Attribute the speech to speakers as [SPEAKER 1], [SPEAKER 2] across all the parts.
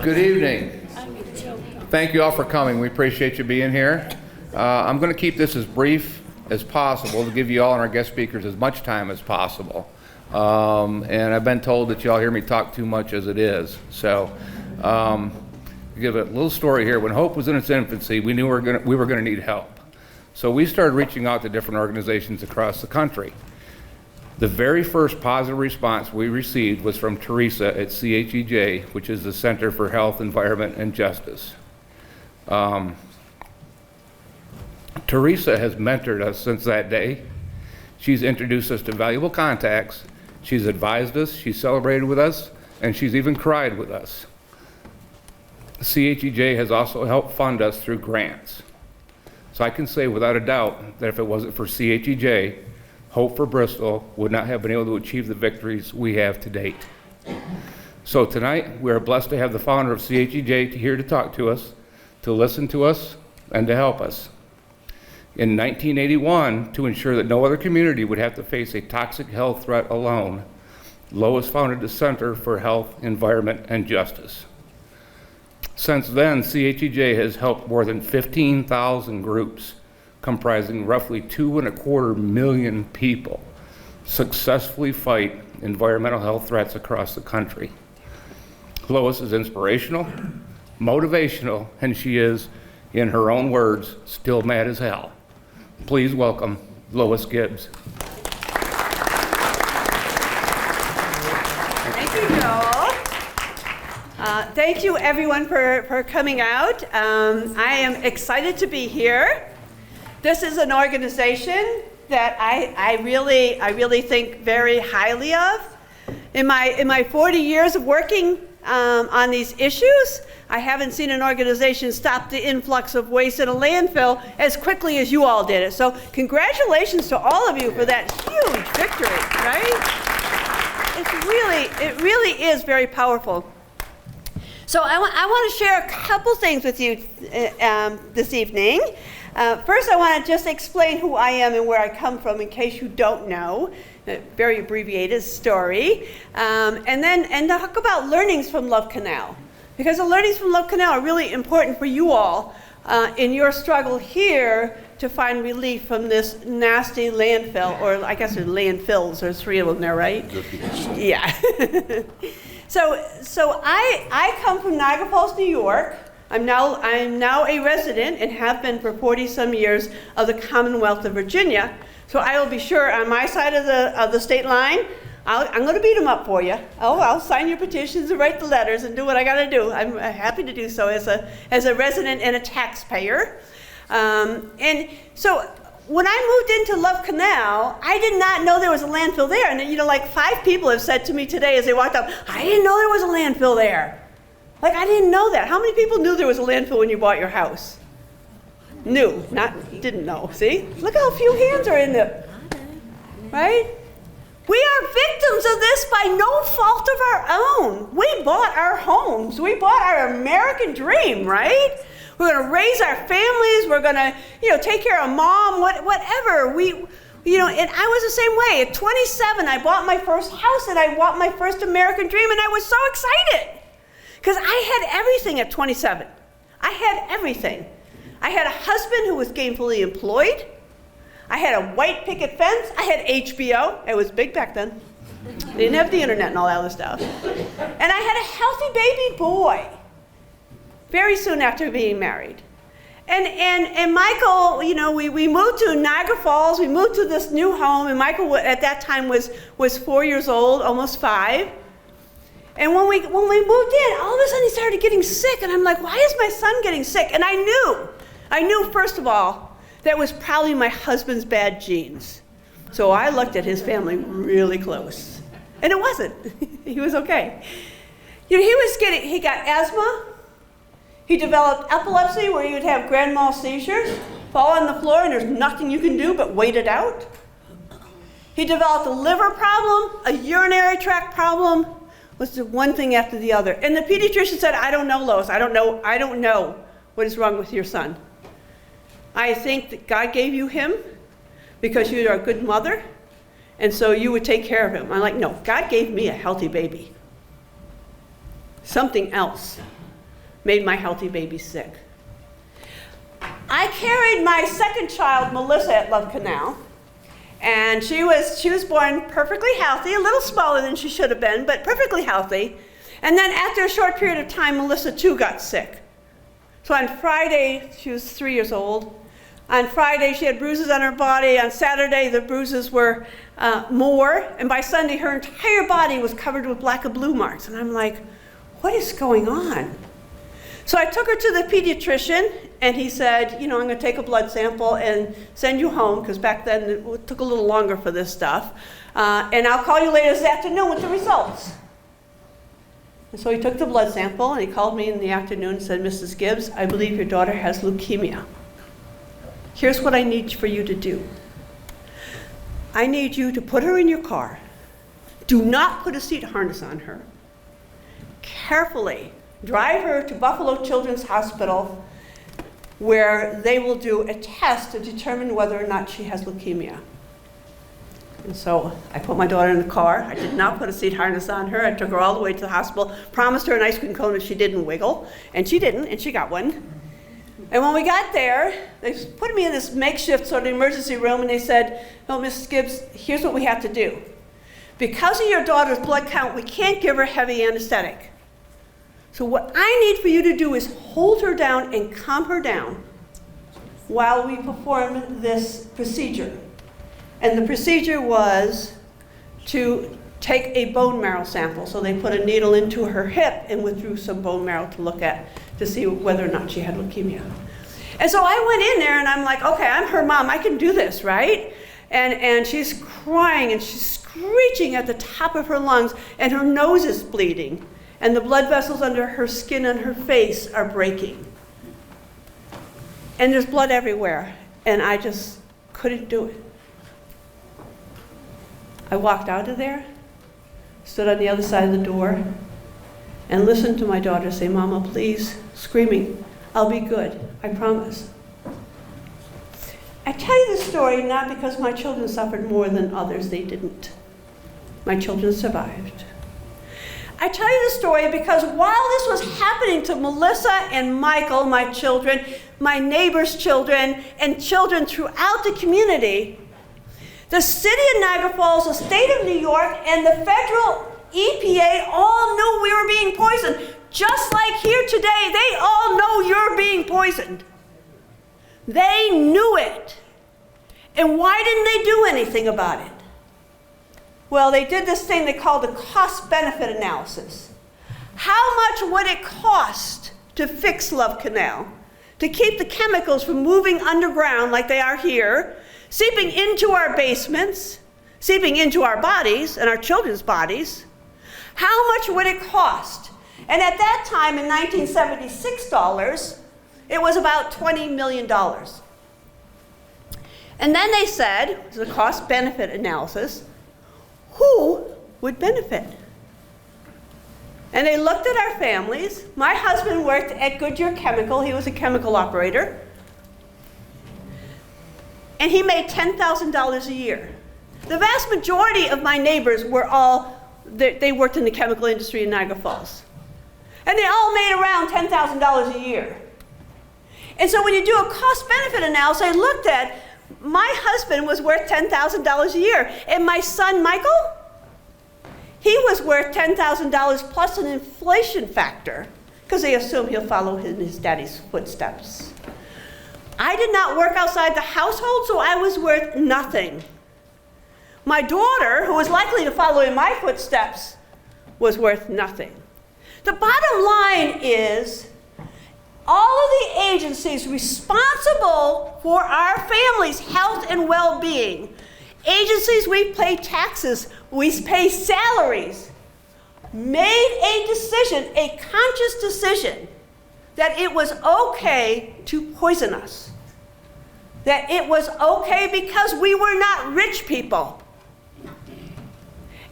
[SPEAKER 1] Good evening. Thank you all for coming. We appreciate you being here. I'm going to keep this as brief as possible to give you all and our guest speakers as much time as possible. And I've been told that you all hear me talk too much as it is. So, give a little story here. When Hope was in its infancy, we knew we were going to need help. So we started reaching out to different organizations across the country. The very first positive response we received was from Teresa at CHEJ, which is the Center for Health, Environment, and Justice. Teresa has mentored us since that day. She's introduced us to valuable contacts. She's advised us, she's celebrated with us, and she's even cried with us. CHEJ has also helped fund us through grants. So I can say without a doubt that if it wasn't for CHEJ, Hope for Bristol would not have been able to achieve the victories we have to date. So tonight, we are blessed to have the founder of CHEJ here to talk to us, to listen to us, and to help us. In 1981, to ensure that no other community would have to face a toxic health threat alone, Lois founded the Center for Health, Environment, and Justice. Since then, CHEJ has helped more than 15,000 groups, comprising roughly 2.25 million people, successfully fight environmental health threats across the country. Lois is inspirational, motivational, and she is, in her own words, still mad as hell. Please welcome Lois Gibbs.
[SPEAKER 2] Thank you, Joel. Thank you, everyone, for coming out. I am excited to be here. This is an organization that I really think very highly of. In my 40 years of working on these issues, I haven't seen an organization stop the influx of waste in a landfill as quickly as you all did it. So congratulations to all of you for that huge victory, right? It really is very powerful. So I want to share a couple things with you this evening. First, I want to just explain who I am and where I come from in case you don't know. A very abbreviated story. And then talk about learnings from Love Canal. Because the learnings from Love Canal are really important for you all in your struggle here to find relief from this nasty landfill, or I guess there's landfills, there's 3 of them there, right? Yeah. So I come from Niagara Falls, New York. I'm now a resident and have been for 40-some years of the Commonwealth of Virginia. So I will be sure on my side of the state line, I'm going to beat them up for you. I'll sign your petitions and write the letters and do what I got to do. I'm happy to do so as a resident and a taxpayer. And so when I moved into Love Canal, I did not know there was a landfill there. And like 5 people have said to me today as they walked up, I didn't know there was a landfill there. Like, I didn't know that. How many people knew there was a landfill when you bought your house? Knew, didn't know. See? Look how few hands are in there. Right? We are victims of this by no fault of our own. We bought our homes. We bought our American dream, right? We're going to raise our families. We're going to, take care of mom, whatever. And I was the same way. At 27, I bought my first house and I bought my first American dream, and I was so excited. Because I had everything at 27. I had everything. I had a husband who was gainfully employed. I had a white picket fence. I had HBO. It was big back then. They didn't have the internet and all that other stuff. And I had a healthy baby boy very soon after being married. And Michael, we moved to Niagara Falls. We moved to this new home, and Michael at that time was 4 years old, almost 5. And when we moved in, all of a sudden he started getting sick, and I'm like, why is my son getting sick? And I knew first of all, that was probably my husband's bad genes. So I looked at his family really close, and it wasn't. He was okay. He got asthma. He developed epilepsy, where he would have grand mal seizures, fall on the floor, and there's nothing you can do but wait it out. He developed a liver problem, a urinary tract problem. Was one thing after the other. And the pediatrician said, I don't know, Lois. I don't know what is wrong with your son. I think that God gave you him because you are a good mother, and so you would take care of him. I'm like, no, God gave me a healthy baby. something else made my healthy baby sick. I carried my second child, Melissa, at Love Canal, and she was born perfectly healthy, a little smaller than she should have been, but perfectly healthy. And then after a short period of time, Melissa too got sick. So on Friday, she was 3 years old. On Friday, she had bruises on her body. On Saturday, the bruises were more. And by Sunday, her entire body was covered with black and blue marks. And I'm like, what is going on? So I took her to the pediatrician, and he said, I'm going to take a blood sample and send you home, because back then it took a little longer for this stuff. And I'll call you later this afternoon with the results. And so he took the blood sample, and he called me in the afternoon and said, Mrs. Gibbs, I believe your daughter has leukemia. Here's what I need for you to do. I need you to put her in your car. Do not put a seat harness on her. Carefully drive her to Buffalo Children's Hospital, where they will do a test to determine whether or not she has leukemia. And so I put my daughter in the car. I did not put a seat harness on her. I took her all the way to the hospital, promised her an ice cream cone if she didn't wiggle, and she didn't, and she got one. And when we got there, they put me in this makeshift sort of emergency room, and they said, "No, Mrs. Gibbs, here's what we have to do. Because of your daughter's blood count, we can't give her heavy anesthetic. So what I need for you to do is hold her down and calm her down while we perform this procedure." And the procedure was to take a bone marrow sample. So they put a needle into her hip and withdrew some bone marrow to look at to see whether or not she had leukemia. And so I went in there and I'm like, okay, I'm her mom, I can do this, right? And she's crying and she's screeching at the top of her lungs, and her nose is bleeding, and the blood vessels under her skin and her face are breaking. And there's blood everywhere, and I just couldn't do it. I walked out of there, stood on the other side of the door, and listened to my daughter say, "Mama, please," screaming, "I'll be good, I promise." I tell you this story not because my children suffered more than others, they didn't. My children survived. I tell you this story because while this was happening to Melissa and Michael, my children, my neighbors' children, and children throughout the community, the city of Niagara Falls, the state of New York, and the federal EPA all knew we were being poisoned. Just like here today, they all know you're being poisoned. They knew it. And why didn't they do anything about it? Well, they did this thing they called a cost-benefit analysis. How much would it cost to fix Love Canal, to keep the chemicals from moving underground like they are here, seeping into our basements, seeping into our bodies and our children's bodies? How much would it cost? And at that time, in 1976 dollars, it was about $20 million. And then they said, it was a cost-benefit analysis, who would benefit? And they looked at our families. My husband worked at Goodyear Chemical. He was a chemical operator. And he made $10,000 a year. The vast majority of my neighbors were they worked in the chemical industry in Niagara Falls. And they all made around $10,000 a year. And so when you do a cost-benefit analysis, I looked at, my husband was worth $10,000 a year. And my son, Michael, he was worth $10,000 plus an inflation factor, because they assume he'll follow in his daddy's footsteps. I did not work outside the household, so I was worth nothing. My daughter, who was likely to follow in my footsteps, was worth nothing. The bottom line is, all of the agencies responsible for our families' health and well-being, agencies we pay taxes, we pay salaries, made a decision, a conscious decision, that it was okay to poison us. That it was okay because we were not rich people.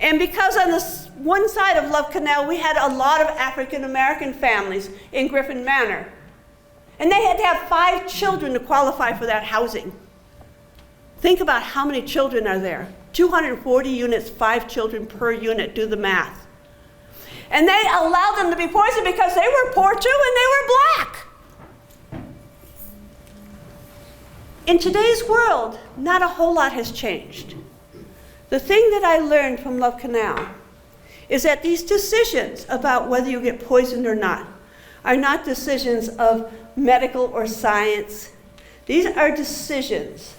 [SPEAKER 2] And because on this one side of Love Canal, we had a lot of African American families in Griffin Manor. And they had to have 5 children to qualify for that housing. Think about how many children are there. 240 units, 5 children per unit, do the math. And they allowed them to be poisoned because they were poor too and they were black. In today's world, not a whole lot has changed. The thing that I learned from Love Canal is that these decisions about whether you get poisoned or not are not decisions of medical or science. These are decisions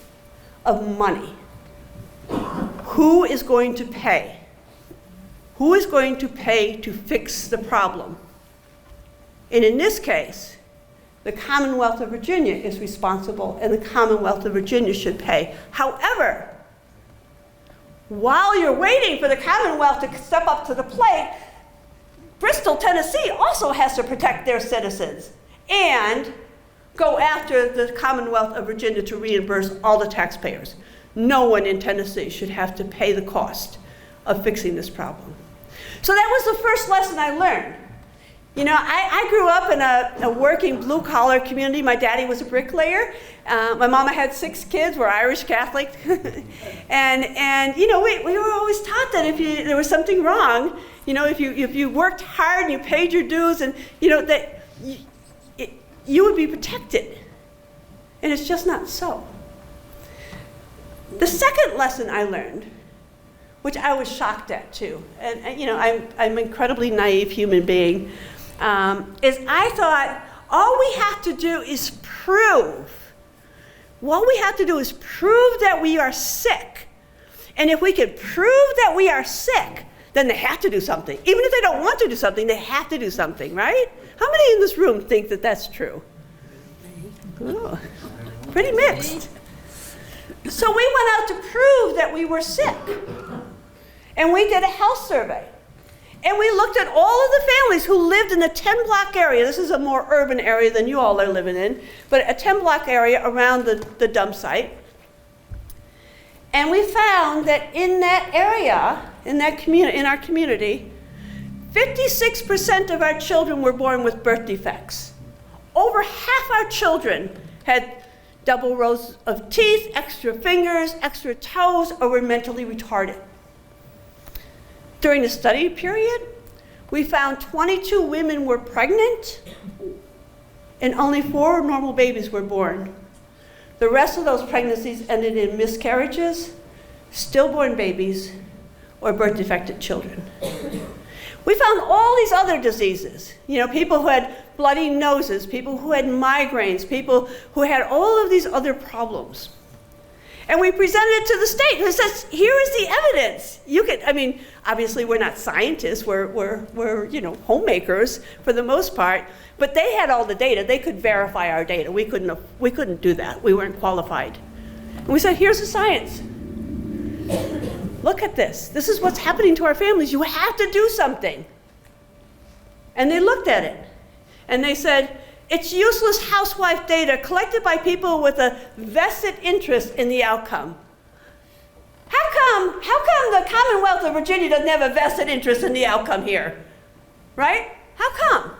[SPEAKER 2] of money. Who is going to pay? Who is going to pay to fix the problem? And in this case, the Commonwealth of Virginia is responsible, and the Commonwealth of Virginia should pay. However, while you're waiting for the Commonwealth to step up to the plate, Bristol, Tennessee also has to protect their citizens and go after the Commonwealth of Virginia to reimburse all the taxpayers. No one in Tennessee should have to pay the cost of fixing this problem. So that was the first lesson I learned. You know, I grew up in a working blue-collar community. My daddy was a bricklayer. My mama had 6 kids. We're Irish Catholic. and you know, we were always taught that if there was something wrong, you know, if you worked hard and you paid your dues, and, you know, that you would be protected. And it's just not so. The second lesson I learned, which I was shocked at too, and you know, I'm an incredibly naive human being, is I thought all we have to do is prove that we are sick. And if we can prove that we are sick, then they have to do something. Even if they don't want to do something, they have to do something, right? How many in this room think that that's true? Oh, pretty mixed. So we went out to prove that we were sick. And we did a health survey. And we looked at all of the families who lived in a 10-block area. This is a more urban area than you all are living in, but a 10-block area around the dump site. And we found that in that area, in our community, 56% of our children were born with birth defects. Over half our children had double rows of teeth, extra fingers, extra toes, or were mentally retarded. During the study period, we found 22 women were pregnant and only 4 normal babies were born. The rest of those pregnancies ended in miscarriages, stillborn babies, or birth defected children. We found all these other diseases, you know, people who had bloody noses, people who had migraines, people who had all of these other problems. And we presented it to the state, who says, here is the evidence. You could, I mean, obviously we're not scientists, we're you know, homemakers for the most part, but they had all the data. They could verify our data. We couldn't do that. We weren't qualified. And we said, here's the science. Look at this. This is what's happening to our families. You have to do something. And they looked at it, and they said, it's useless housewife data collected by people with a vested interest in the outcome. How come the Commonwealth of Virginia doesn't have a vested interest in the outcome here? Right? How come?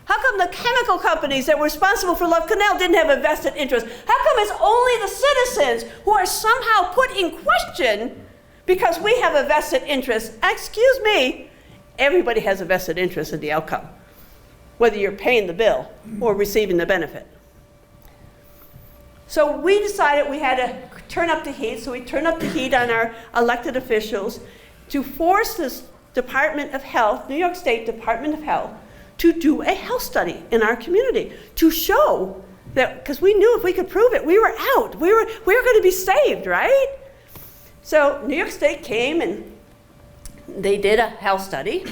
[SPEAKER 2] How come the chemical companies that were responsible for Love Canal didn't have a vested interest? How come it's only the citizens who are somehow put in question because we have a vested interest? Excuse me, everybody has a vested interest in the outcome, whether you're paying the bill or receiving the benefit. So we decided we had to turn up the heat, so we turned up the heat on our elected officials to force this Department of Health, New York State Department of Health, to do a health study in our community to show that, because we knew if we could prove it, we were out. We were going to be saved, right? So New York State came and they did a health study.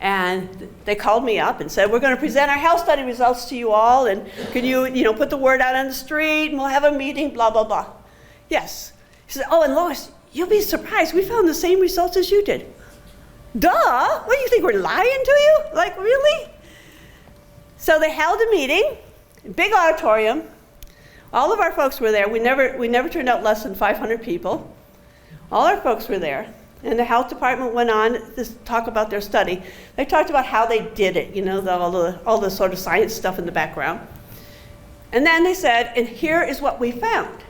[SPEAKER 2] And they called me up and said, we're going to present our health study results to you all, and could you put the word out on the street, and we'll have a meeting, blah, blah, blah. Yes. She said, oh, and Lois, you'll be surprised. We found the same results as you did. Duh? What do you think, we're lying to you? Like, really? So they held a meeting, big auditorium. All of our folks were there. We never turned out less than 500 people. All our folks were there. And the health department went on to talk about their study. They talked about how they did it, you know, all the sort of science stuff in the background. And then they said, and here is what we found.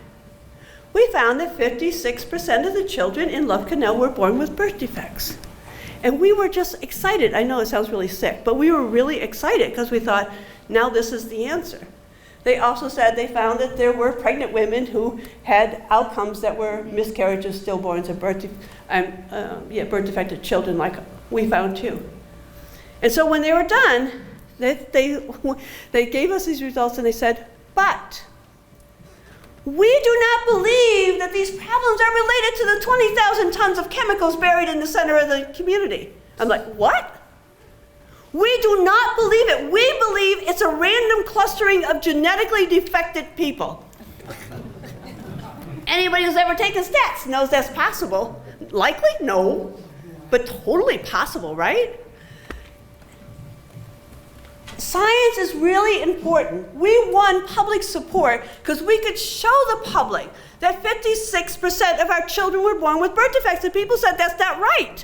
[SPEAKER 2] We found that 56% of the children in Love Canal were born with birth defects. And we were just excited. I know it sounds really sick, but we were really excited because we thought, now this is the answer. They also said they found that there were pregnant women who had outcomes that were miscarriages, stillborns, and birth-defected children, like we found too. And so when they were done, they gave us these results and they said, but we do not believe that these problems are related to the 20,000 tons of chemicals buried in the center of the community. I'm like, what? We do not believe it. We believe it's a random clustering of genetically defected people. Anybody who's ever taken stats knows that's possible. Likely? No. But totally possible, right? Science is really important. We won public support because we could show the public that 56% of our children were born with birth defects, and people said, that's not right.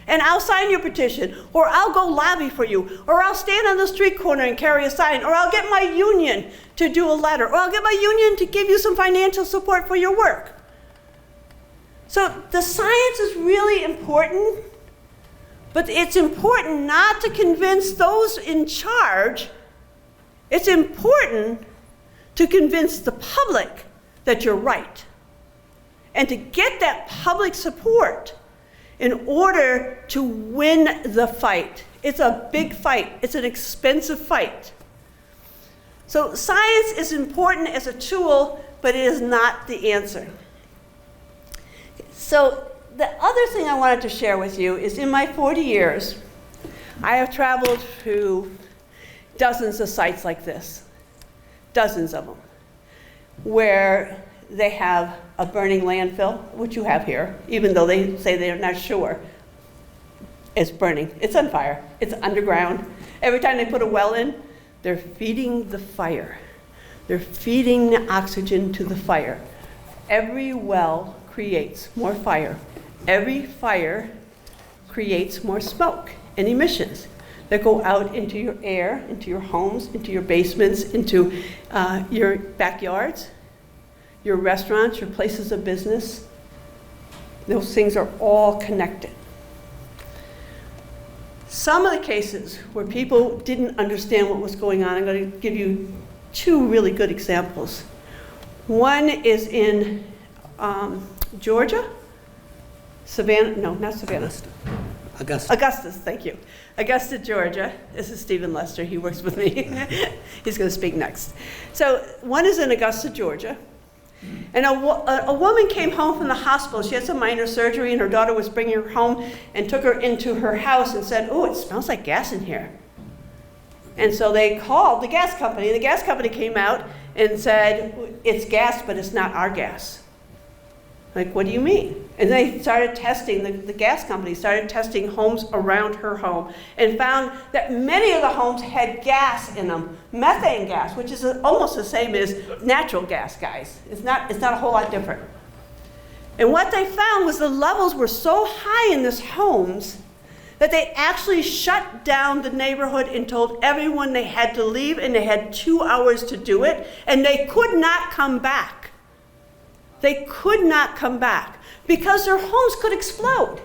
[SPEAKER 2] And I'll sign your petition, or I'll go lobby for you, or I'll stand on the street corner and carry a sign, or I'll get my union to do a letter, or I'll get my union to give you some financial support for your work. So the science is really important, but it's important not to convince those in charge. It's important to convince the public that you're right, and to get that public support in order to win the fight. It's a big fight. It's an expensive fight. So science is important as a tool, but it is not the answer. So the other thing I wanted to share with you is in my 40 years, I have traveled to dozens of sites like this, dozens of them, where they have a burning landfill, which you have here, even though they say they're not sure. It's burning. It's on fire. It's underground. Every time they put a well in, they're feeding the fire. They're feeding the oxygen to the fire. Every well creates more fire. Every fire creates more smoke and emissions that go out into your air, into your homes, into your basements, into your backyards, your restaurants, your places of business. Those things are all connected. Some of the cases where people didn't understand what was going on, I'm going to give you two really good examples. One is in Georgia, Savannah, no, not Savannah. Augusta, thank you. Augusta, Georgia. This is Stephen Lester, he works with me. He's going to speak next. So one is in Augusta, Georgia. And a woman came home from the hospital. She had some minor surgery, and her daughter was bringing her home and took her into her house and said, oh, it smells like gas in here. And so they called the gas company. The gas company came out and said, it's gas, but it's not our gas. Like, what do you mean? And they started testing, the gas company started testing homes around her home and found that many of the homes had gas in them, methane gas, which is almost the same as natural gas, guys. It's not a whole lot different. And what they found was the levels were so high in these homes that they actually shut down the neighborhood and told everyone they had to leave, and they had 2 hours to do it, and they could not come back. They could not come back because their homes could explode.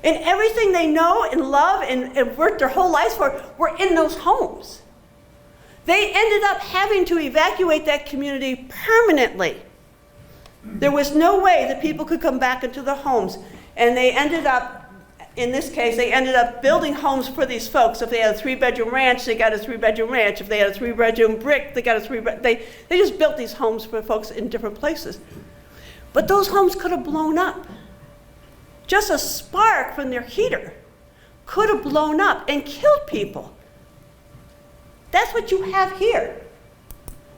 [SPEAKER 2] And everything they know and love and worked their whole lives for were in those homes. They ended up having to evacuate that community permanently. There was no way that people could come back into their homes. And they ended up, in this case, they ended up building homes for these folks. If they had a 3-bedroom ranch, they got a 3-bedroom ranch. If they had a 3-bedroom brick, they got a 3-bedroom. They just built these homes for folks in different places. But those homes could have blown up. Just a spark from their heater could have blown up and killed people. That's what you have here.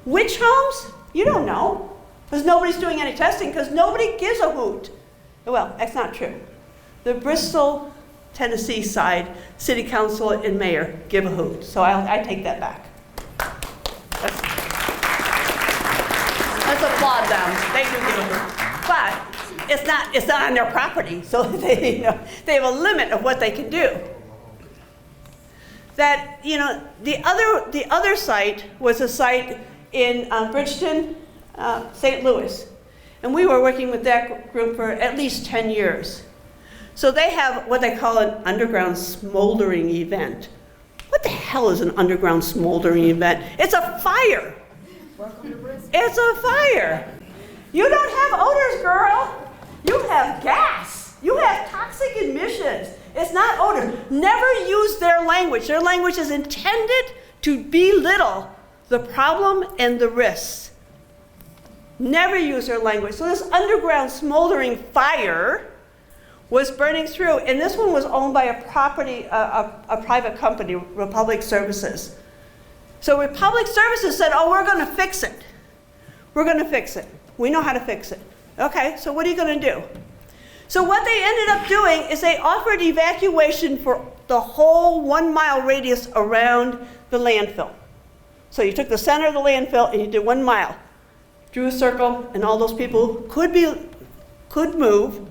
[SPEAKER 2] Which homes? You don't know, because nobody's doing any testing, because nobody gives a hoot. Well, that's not true. The Bristol, Tennessee side, city council and mayor give a hoot, so I take that back. Let's applaud them. They do give a hoot. But it's not on their property, so they have a limit of what they can do. That, the other site was a site in Bridgeton, St. Louis, and we were working with that group for at least 10 years. So they have what they call an underground smoldering event. What the hell is an underground smoldering event? It's a fire. It's a fire. You don't have odors, girl. You have gas. You have toxic emissions. It's not odor. Never use their language. Their language is intended to belittle the problem and the risks. Never use their language. So this underground smoldering fire was burning through, and this one was owned by a private company, Republic Services. So Republic Services said, oh, we're going to fix it. We're going to fix it. We know how to fix it. Okay, so what are you going to do? So what they ended up doing is they offered evacuation for the whole 1 mile radius around the landfill. So you took the center of the landfill and you did 1 mile, drew a circle, and all those people could move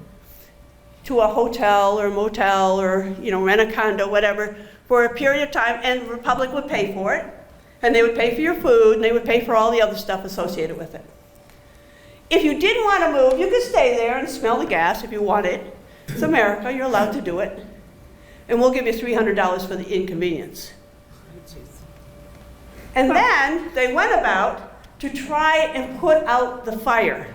[SPEAKER 2] to a hotel or motel or rent a condo, whatever, for a period of time, and Republic would pay for it, and they would pay for your food, and they would pay for all the other stuff associated with it. If you didn't want to move, you could stay there and smell the gas if you wanted. It's America, you're allowed to do it. And we'll give you $300 for the inconvenience. And then they went about to try and put out the fire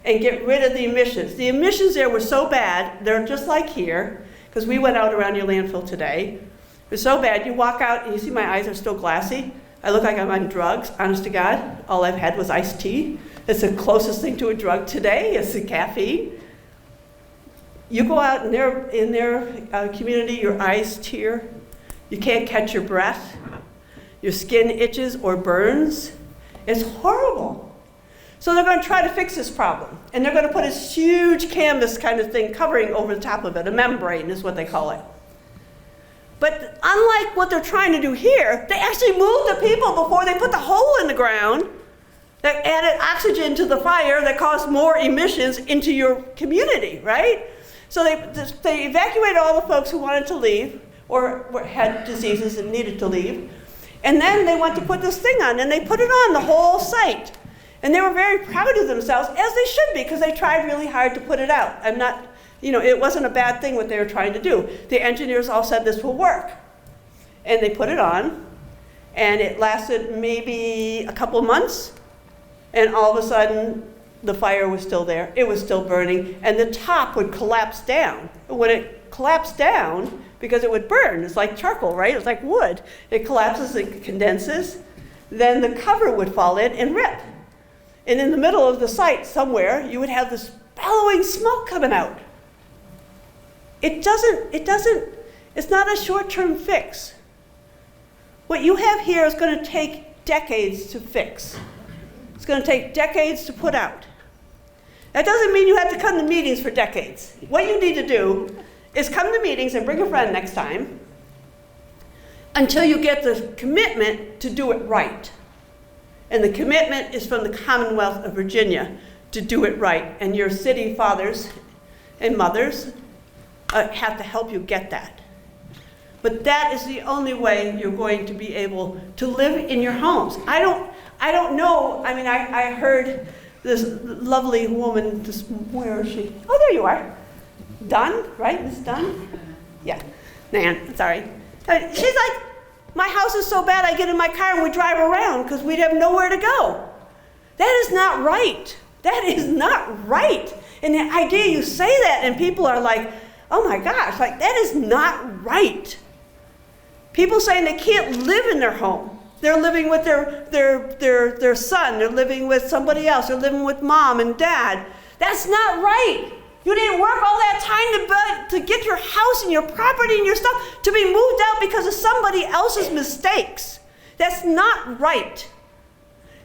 [SPEAKER 2] and get rid of the emissions. The emissions there were so bad, they're just like here, because we went out around your landfill today. It was so bad, you walk out and you see my eyes are still glassy. I look like I'm on drugs, honest to God. All I've had was iced tea. It's the closest thing to a drug today, is the caffeine. You go out in their community, your eyes tear. You can't catch your breath. Your skin itches or burns. It's horrible. So they're going to try to fix this problem. And they're going to put a huge canvas kind of thing covering over the top of it. A membrane is what they call it. But unlike what they're trying to do here, they actually moved the people before they put the hole in the ground that added oxygen to the fire that caused more emissions into your community, right? So they evacuated all the folks who wanted to leave or had diseases and needed to leave. And then they went to put this thing on, and they put it on the whole site. And they were very proud of themselves, as they should be, because they tried really hard to put it out. I'm not, it wasn't a bad thing what they were trying to do. The engineers all said this will work. And they put it on, and it lasted maybe a couple months, and all of a sudden, the fire was still there. It was still burning, and the top would collapse down. And when it collapsed down, because it would burn, it's like charcoal, right? It's like wood. It collapses, it condenses, then the cover would fall in and rip. And in the middle of the site somewhere, you would have this bellowing smoke coming out. It's not a short-term fix. What you have here is going to take decades to fix. It's going to take decades to put out. That doesn't mean you have to come to meetings for decades. What you need to do is come to meetings and bring a friend next time until you get the commitment to do it right. And the commitment is from the Commonwealth of Virginia to do it right. And your city fathers and mothers have to help you get that. But that is the only way you're going to be able to live in your homes. I don't know. I mean, I heard this lovely woman, where is she? Oh, there you are. Dunn, right? Miss Dunn? Yeah. Nan, sorry. She's like, my house is so bad I get in my car and we drive around because we'd have nowhere to go. That is not right. That is not right. And the idea you say that and people are like, oh my gosh, like that is not right. People saying they can't live in their home. They're living with their son. They're living with somebody else. They're living with mom and dad. That's not right. You didn't work all that time to get your house and your property and your stuff to be moved out because of somebody else's mistakes. That's not right.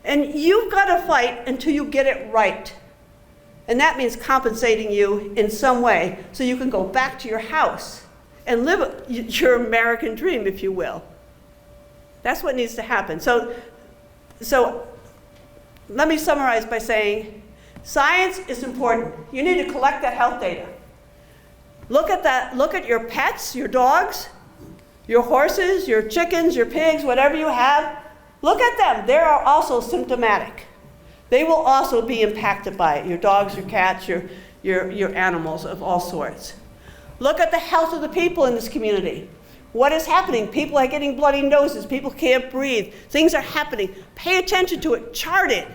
[SPEAKER 2] And you've got to fight until you get it right. And that means compensating you in some way so you can go back to your house and live your American dream, if you will. That's what needs to happen. So let me summarize by saying, science is important. You need to collect that health data. Look at that. Look at your pets, your dogs, your horses, your chickens, your pigs, whatever you have. Look at them. They are also symptomatic. They will also be impacted by it. Your dogs, your cats, your animals of all sorts. Look at the health of the people in this community. What is happening? People are getting bloody noses. People can't breathe. Things are happening. Pay attention to it. Chart it.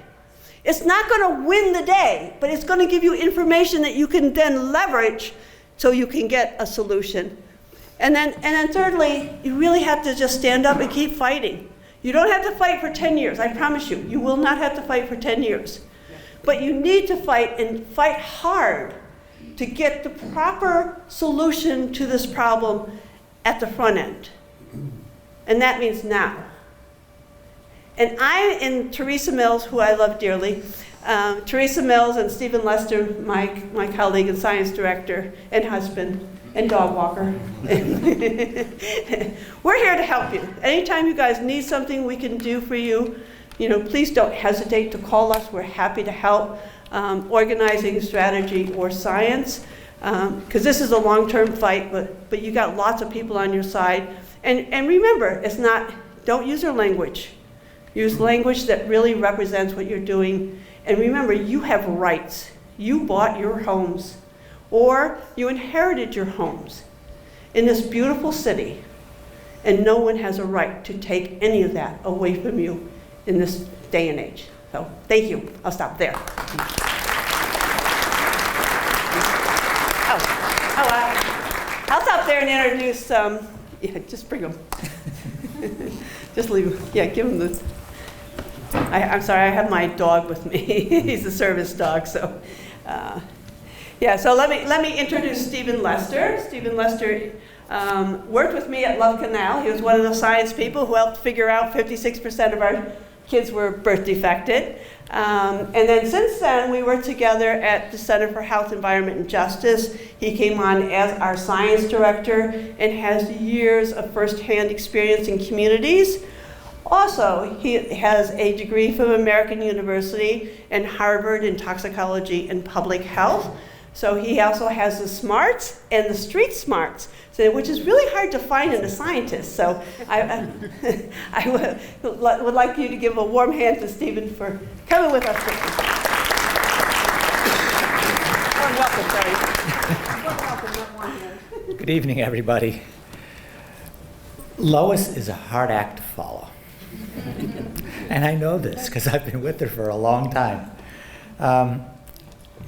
[SPEAKER 2] It's not going to win the day, but it's going to give you information that you can then leverage so you can get a solution. And then thirdly, you really have to just stand up and keep fighting. You don't have to fight for 10 years, I promise you. You will not have to fight for 10 years. But you need to fight, and fight hard, to get the proper solution to this problem at the front end. And that means now. And Teresa Mills, who I love dearly, Teresa Mills and Stephen Lester, my colleague and science director and husband and dog walker. We're here to help you. Anytime you guys need something we can do for you, please don't hesitate to call us. We're happy to help. Organizing, strategy, or science, because this is a long-term fight, but you got lots of people on your side. And remember, don't use their language. Use language that really represents what you're doing. And remember, you have rights. You bought your homes, or you inherited your homes in this beautiful city, and no one has a right to take any of that away from you in this day and age. So thank you. I'll stop there. I'll stop there and introduce, just bring them. Just leave them. Yeah, give them the, I'm sorry, I have my dog with me. He's a service dog, so. So let me introduce Stephen Lester. Stephen Lester worked with me at Love Canal. He was one of the science people who helped figure out 56% of our kids were birth defected. And then since then, we worked together at the Center for Health, Environment, and Justice. He came on as our science director and has years of firsthand experience in communities. Also, he has a degree from American University and Harvard in toxicology and public health. So he also has the smarts and the street smarts, which is really hard to find in a scientist. So I would like you to give a warm hand to Stephen for coming with us today. Warm welcome, sorry. Warm welcome, not warm hand.
[SPEAKER 3] Good evening, everybody. Lois is a hard act to follow. And I know this because I've been with her for a long time.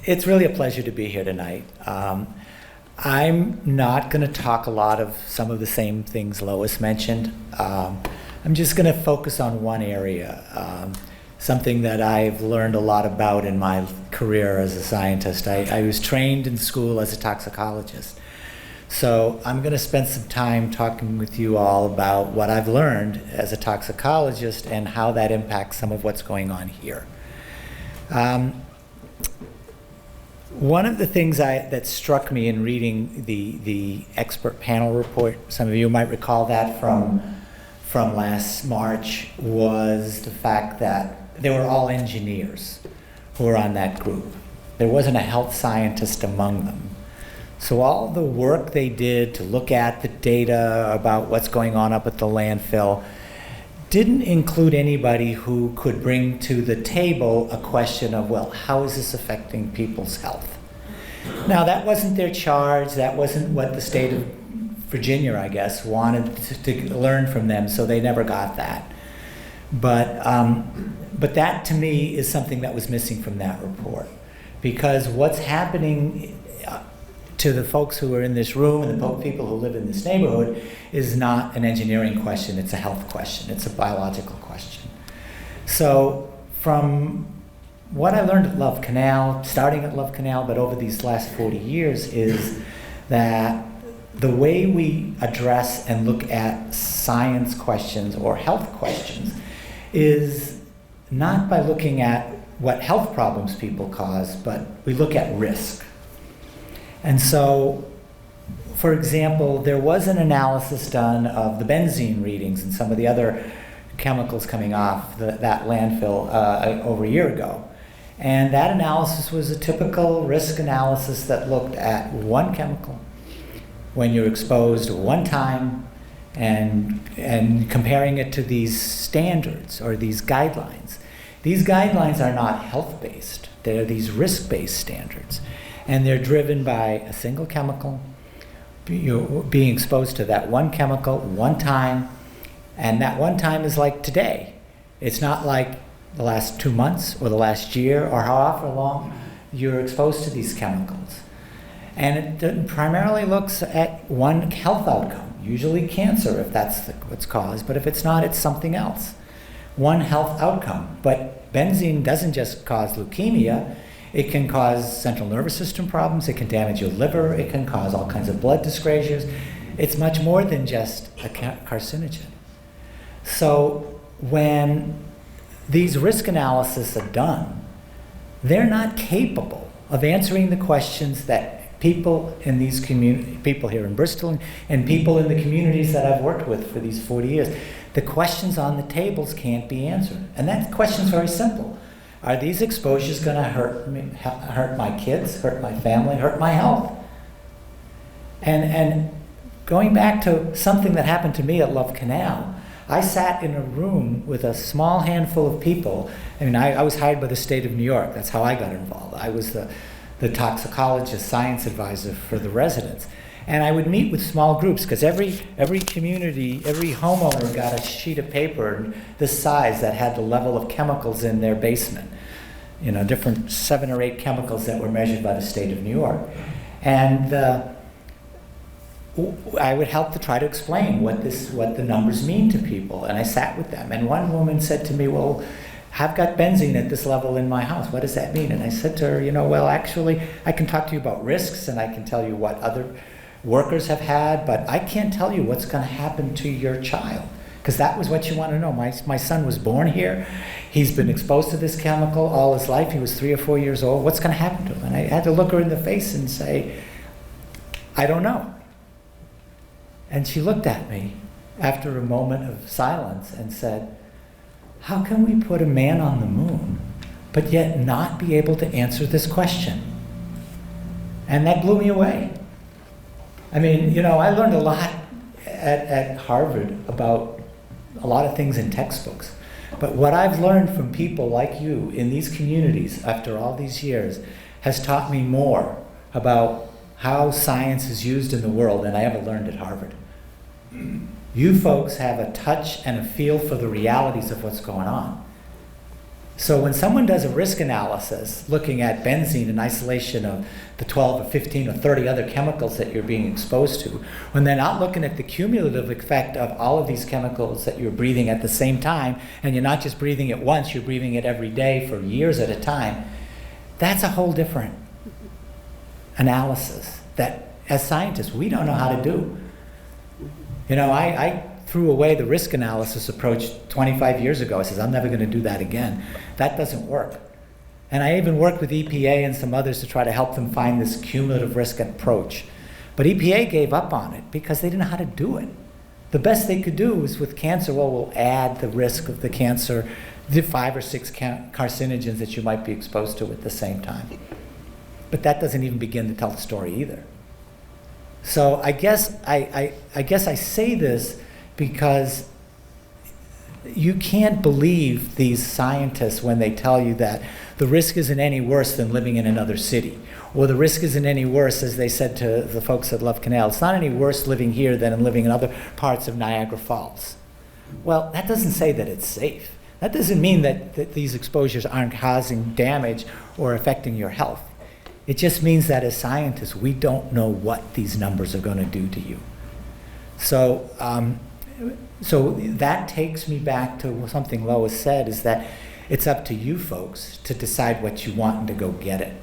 [SPEAKER 3] It's really a pleasure to be here tonight. I'm not going to talk a lot of some of the same things Lois mentioned. I'm just going to focus on one area, something that I've learned a lot about in my career as a scientist. I was trained in school as a toxicologist. So I'm going to spend some time talking with you all about what I've learned as a toxicologist and how that impacts some of what's going on here. One of the things that struck me in reading the expert panel report, some of you might recall that from last March, was the fact that they were all engineers who were on that group. There wasn't a health scientist among them. So all the work they did to look at the data about what's going on up at the landfill didn't include anybody who could bring to the table a question of, well, how is this affecting people's health? Now, that wasn't their charge. That wasn't what the state of Virginia, I guess, wanted to learn from them, so they never got that. But that, to me, is something that was missing from that report. Because what's happening to the folks who are in this room and the people who live in this neighborhood is not an engineering question, it's a health question, it's a biological question. So from what I learned at Love Canal, starting at Love Canal, but over these last 40 years, is that the way we address and look at science questions or health questions is not by looking at what health problems people cause, but we look at risk. And so, for example, there was an analysis done of the benzene readings and some of the other chemicals coming off that landfill over a year ago. And that analysis was a typical risk analysis that looked at one chemical when you're exposed one time and comparing it to these standards or these guidelines. These guidelines are not health-based. They're these risk-based standards. And they're driven by a single chemical being exposed to that one chemical one time, and that one time is like today. It's not like the last 2 months or the last year or however long you're exposed to these chemicals. And it primarily looks at one health outcome, usually cancer if that's what's caused, but if it's not, it's something else. One health outcome. But benzene doesn't just cause leukemia, it can cause central nervous system problems, it can damage your liver, it can cause all kinds of blood dyscrasias. It's much more than just a carcinogen. So when these risk analyses are done, they're not capable of answering the questions that people in these people here in Bristol and people in the communities that I've worked with for these 40 years, the questions on the tables can't be answered. And that question's very simple. Are these exposures going to hurt my kids, hurt my family, hurt my health? And going back to something that happened to me at Love Canal, I sat in a room with a small handful of people. I mean, I was hired by the state of New York. That's how I got involved. I was the toxicologist science advisor for the residents. And I would meet with small groups because every community, every homeowner got a sheet of paper this size that had the level of chemicals in their basement. You know, different 7 or 8 chemicals that were measured by the state of New York. And I would help to try to explain what the numbers mean to people. And I sat with them. And one woman said to me, well, I've got benzene at this level in my house. What does that mean? And I said to her, well, actually, I can talk to you about risks and I can tell you what other workers have had, but I can't tell you what's going to happen to your child, because that was what you want to know. My son was born here. He's been exposed to this chemical all his life. He was 3 or 4 years old. What's going to happen to him? And I had to look her in the face and say, I don't know. And she looked at me after a moment of silence and said, how can we put a man on the moon, but yet not be able to answer this question? And that blew me away. I mean, I learned a lot at Harvard about a lot of things in textbooks. But what I've learned from people like you in these communities after all these years has taught me more about how science is used in the world than I ever learned at Harvard. You folks have a touch and a feel for the realities of what's going on. So when someone does a risk analysis looking at benzene in isolation of the 12 or 15 or 30 other chemicals that you're being exposed to, when they're not looking at the cumulative effect of all of these chemicals that you're breathing at the same time, and you're not just breathing it once, you're breathing it every day for years at a time, that's a whole different analysis that as scientists we don't know how to do. I threw away the risk analysis approach 25 years ago. I said, I'm never going to do that again. That doesn't work. And I even worked with EPA and some others to try to help them find this cumulative risk approach. But EPA gave up on it because they didn't know how to do it. The best they could do was with cancer, we'll add the risk of the cancer, the 5 or 6 carcinogens that you might be exposed to at the same time. But that doesn't even begin to tell the story either. So I guess I say this because you can't believe these scientists when they tell you that the risk isn't any worse than living in another city, or the risk isn't any worse, as they said to the folks at Love Canal, it's not any worse living here than in living in other parts of Niagara Falls. Well, that doesn't say that it's safe. That doesn't mean that these exposures aren't causing damage or affecting your health. It just means that as scientists, we don't know what these numbers are going to do to you. So that takes me back to something Lois said, is that it's up to you folks to decide what you want and to go get it.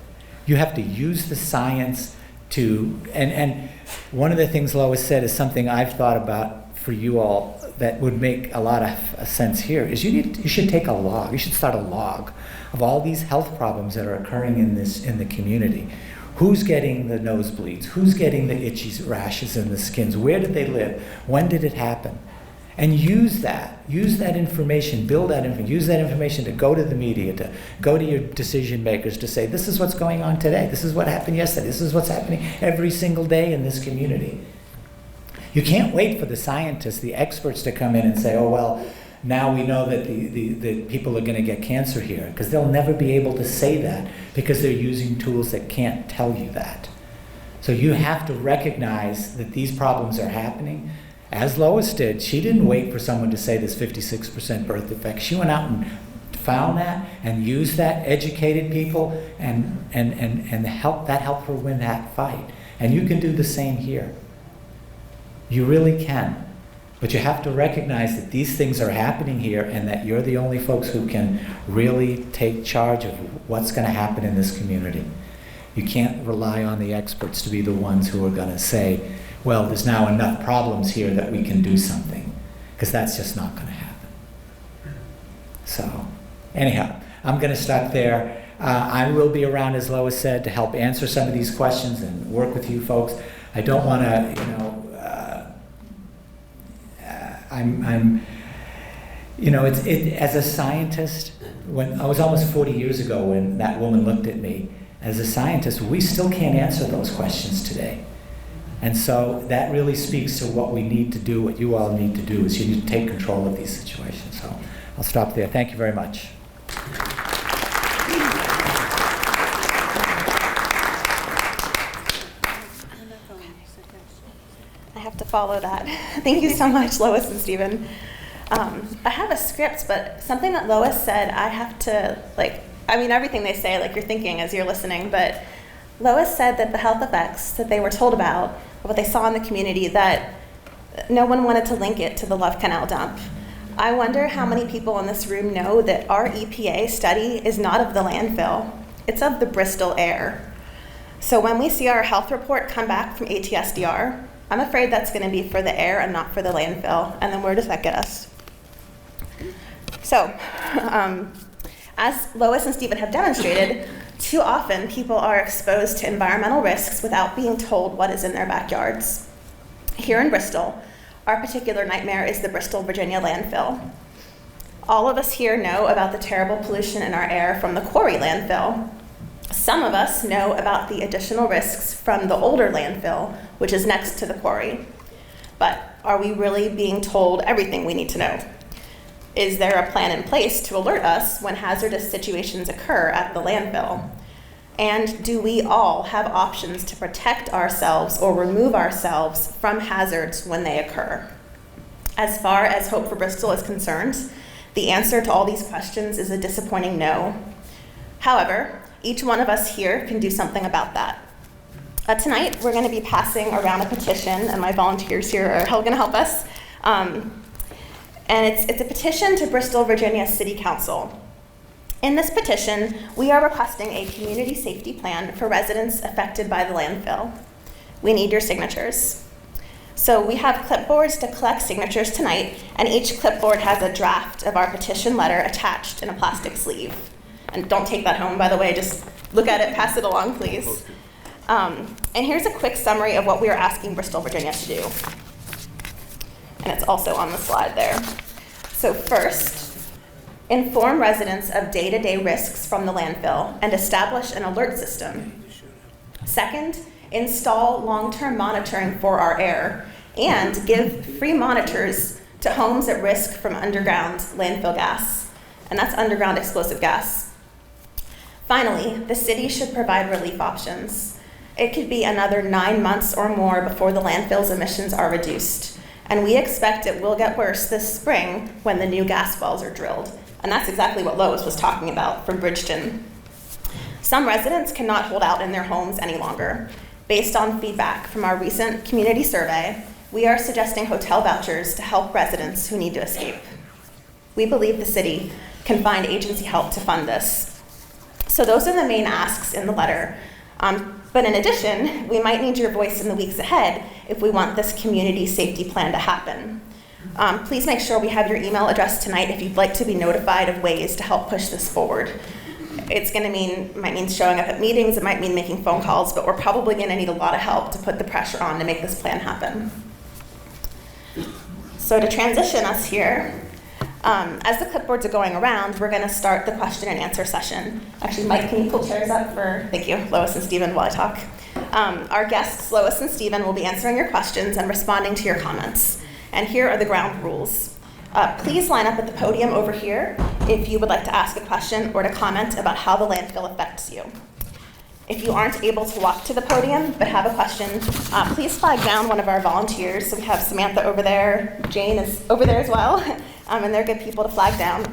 [SPEAKER 3] You have to use the science to, and one of the things Lois said is something I've thought about for you all that would make a lot of sense here, is you should take a log. You should start a log of all these health problems that are occurring in the community. Who's getting the nosebleeds? Who's getting the itchy rashes in the skins? Where did they live? When did it happen? And use that information, build that information, use that information to go to the media, to go to your decision makers, to say, this is what's going on today, this is what happened yesterday, this is what's happening every single day in this community. You can't wait for the scientists, the experts to come in and say, oh, well, now we know that the people are going to get cancer here, because they'll never be able to say that because they're using tools that can't tell you that. So you have to recognize that these problems are happening. As Lois did, she didn't wait for someone to say there's 56% birth defects. She went out and found that and used that, educated people, and helped her win that fight. And you can do the same here. You really can. But you have to recognize that these things are happening here and that you're the only folks who can really take charge of what's going to happen in this community. You can't rely on the experts to be the ones who are going to say, well, there's now enough problems here that we can do something, because that's just not going to happen. So, anyhow, I'm going to stop there. I will be around, as Lois said, to help answer some of these questions and work with you folks. I don't want to, as a scientist, when I was almost 40 years ago when that woman looked at me, as a scientist, we still can't answer those questions today. And so that really speaks to what we need to do, what you all need to do, is you need to take control of these situations. So I'll stop there. Thank you very much.
[SPEAKER 4] I have to follow that. Thank you so much, Lois and Stephen. I have a script, but something that Lois said, I have to, everything they say, you're thinking as you're listening, but Lois said that the health effects that they were told about, what they saw in the community, that no one wanted to link it to the Love Canal dump. I wonder how many people in this room know that our EPA study is not of the landfill, it's of the Bristol air. So when we see our health report come back from ATSDR, I'm afraid that's going to be for the air and not for the landfill, and then where does that get us? So, as Lois and Stephen have demonstrated, too often people are exposed to environmental risks without being told what is in their backyards. Here in Bristol, our particular nightmare is the Bristol, Virginia landfill. All of us here know about the terrible pollution in our air from the quarry landfill. Some of us know about the additional risks from the older landfill, which is next to the quarry. But are we really being told everything we need to know? Is there a plan in place to alert us when hazardous situations occur at the landfill? And do we all have options to protect ourselves or remove ourselves from hazards when they occur? As far as Hope for Bristol is concerned, the answer to all these questions is a disappointing no. However, each one of us here can do something about that. Tonight, we're going to be passing around a petition, and my volunteers here are going to help us. And it's a petition to Bristol, Virginia City Council. In this petition, we are requesting a community safety plan for residents affected by the landfill. We need your signatures. So we have clipboards to collect signatures tonight, and each clipboard has a draft of our petition letter attached in a plastic sleeve. And don't take that home, by the way, just look at it, pass it along, please. And here's a quick summary of what we are asking Bristol, Virginia to do. And it's also on the slide there. So first, inform residents of day-to-day risks from the landfill and establish an alert system. Second, install long-term monitoring for our air and give free monitors to homes at risk from underground landfill gas, and that's underground explosive gas. Finally, the city should provide relief options. It could be another 9 months or more before the landfill's emissions are reduced. And we expect it will get worse this spring when the new gas wells are drilled. And that's exactly what Lois was talking about from Bridgeton. Some residents cannot hold out in their homes any longer. Based on feedback from our recent community survey, we are suggesting hotel vouchers to help residents who need to escape. We believe the city can find agency help to fund this. So those are the main asks in the letter. But in addition, we might need your voice in the weeks ahead if we want this community safety plan to happen. Please make sure we have your email address tonight if you'd like to be notified of ways to help push this forward. It might mean showing up at meetings, it might mean making phone calls, but we're probably gonna need a lot of help to put the pressure on to make this plan happen. So to transition us here, as the clipboards are going around, we're going to start the question and answer session. Actually, Mike, can you pull chairs up thank you, Lois and Stephen, while I talk. Our guests, Lois and Stephen, will be answering your questions and responding to your comments. And here are the ground rules. Please line up at the podium over here if you would like to ask a question or to comment about how the landfill affects you. If you aren't able to walk to the podium but have a question, please flag down one of our volunteers. So we have Samantha over there, Jane is over there as well, and they're good people to flag down.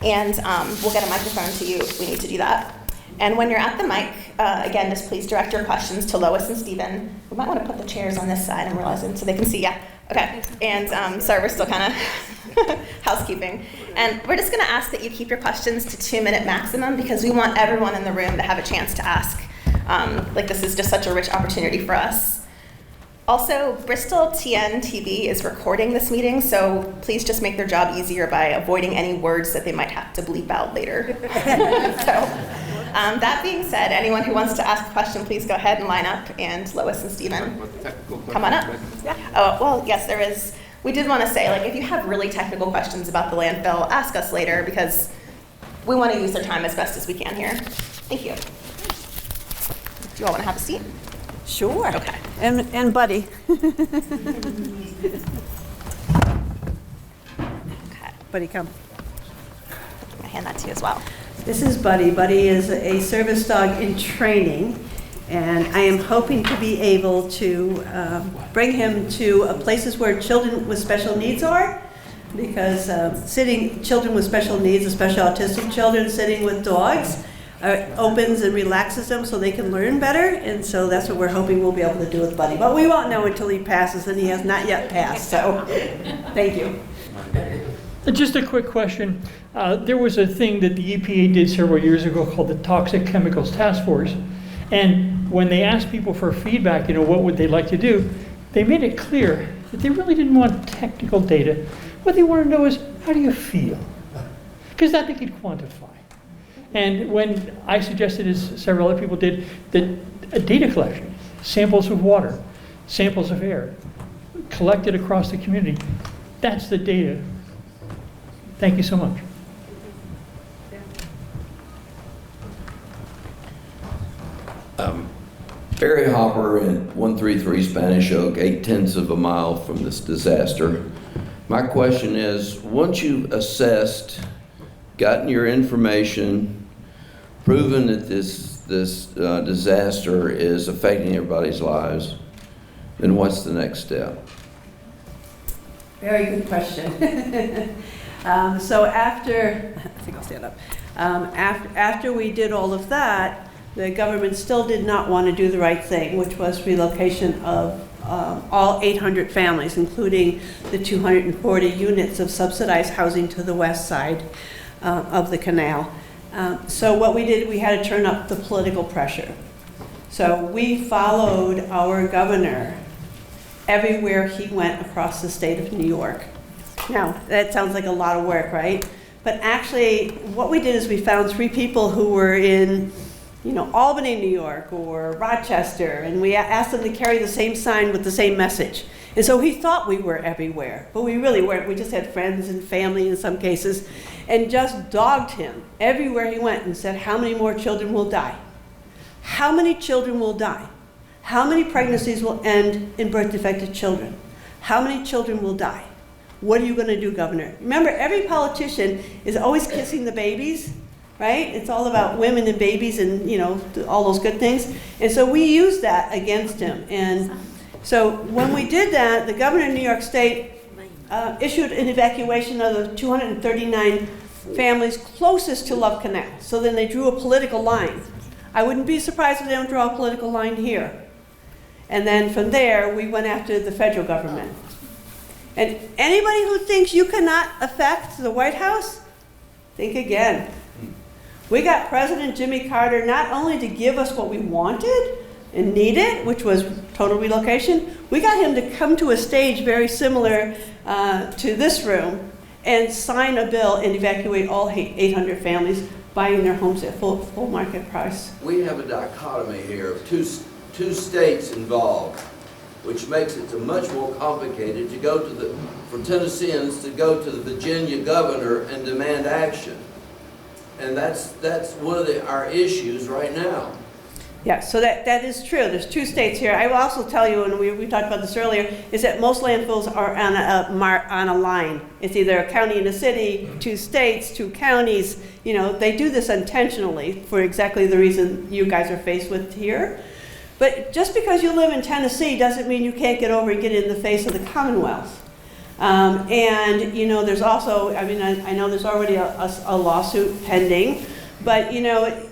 [SPEAKER 4] And we'll get a microphone to you if we need to do that. And when you're at the mic, again, just please direct your questions to Lois and Stephen. We might want to put the chairs on this side, I'm realizing, so they can see. Yeah, okay. And sorry, we're still kind of housekeeping. And we're just going to ask that you keep your questions to 2-minute maximum because we want everyone in the room to have a chance to ask. This is just such a rich opportunity for us. Also, Bristol TN TV is recording this meeting, so please just make their job easier by avoiding any words that they might have to bleep out later. That being said, anyone who wants to ask a question, please go ahead and line up, and Lois and Stephen, come on up. Yeah. Oh, well, yes, there is. We did want to say, if you have really technical questions about the landfill, ask us later, because we want to use their time as best as we can here. Thank you. Do you all want to have a seat?
[SPEAKER 2] Sure.
[SPEAKER 4] Okay.
[SPEAKER 2] And Buddy.
[SPEAKER 4] Okay.
[SPEAKER 2] Buddy, come.
[SPEAKER 4] I hand that to you as well.
[SPEAKER 2] This is Buddy. Buddy is a service dog in training, and I am hoping to be able to bring him to places where children with special needs are, because children with special needs, especially autistic children, sitting with dogs opens and relaxes them so they can learn better, and so that's what we're hoping we'll be able to do with Buddy. But we won't know until he passes, and he has not yet passed, so thank you.
[SPEAKER 5] Just a quick question. There was a thing that the EPA did several years ago called the Toxic Chemicals Task Force. And when they asked people for feedback, what would they like to do, they made it clear that they really didn't want technical data. What they want to know is, how do you feel? Because that they could quantify. And when I suggested, as several other people did, that data collection, samples of water, samples of air, collected across the community, that's the data. Thank you so much.
[SPEAKER 6] Barry Hopper in 133 Spanish Oak, 8/10 of a mile from this disaster. My question is, once you've assessed, gotten your information, proven that this disaster is affecting everybody's lives, then what's the next step?
[SPEAKER 2] Very good question. So after, I think I'll stand up. After we did all of that, the government still did not want to do the right thing, which was relocation of all 800 families, including the 240 units of subsidized housing to the west side of the canal. So what we did, we had to turn up the political pressure. So we followed our governor everywhere he went across the state of New York. Now, that sounds like a lot of work, right? But actually, what we did is we found 3 people who were in, Albany, New York, or Rochester, and we asked them to carry the same sign with the same message. And so he thought we were everywhere, but we really weren't. We just had friends and family in some cases, and just dogged him everywhere he went and said, how many more children will die? How many children will die? How many pregnancies will end in birth-defected children? How many children will die? What are you going to do, Governor? Remember, every politician is always kissing the babies, right? It's all about women and babies and, all those good things. And so we used that against him. And so when we did that, the governor of New York State issued an evacuation of the 239 families closest to Love Canal. So then they drew a political line. I wouldn't be surprised if they don't draw a political line here. And then from there, we went after the federal government. And anybody who thinks you cannot affect the White House, think again. We got President Jimmy Carter not only to give us what we wanted and needed, which was total relocation, we got him to come to a stage very similar to this room and sign a bill and evacuate all 800 families, buying their homes at full market price.
[SPEAKER 6] We have a dichotomy here of two states involved, which makes it much more complicated to go to for Tennesseans to go to the Virginia governor and demand action. And that's one of our issues right now.
[SPEAKER 2] Yeah, so that is true. There's 2 states here. I will also tell you, and we talked about this earlier, is that most landfills are on a line. It's either a county and a city, 2 states, 2 counties. You know, they do this intentionally for exactly the reason you guys are faced with here. But just because you live in Tennessee doesn't mean you can't get over and get in the face of the Commonwealth. And, you know, there's also, I mean, I know there's already a lawsuit pending, but, you know,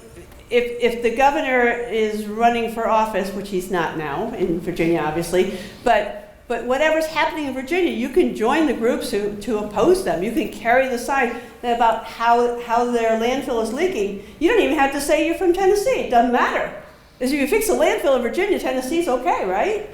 [SPEAKER 2] if the governor is running for office, which he's not now, in Virginia, obviously, but whatever's happening in Virginia, you can join the groups to oppose them. You can carry the sign about how their landfill is leaking. You don't even have to say you're from Tennessee. It doesn't matter. If you fix a landfill in Virginia, Tennessee's okay, right?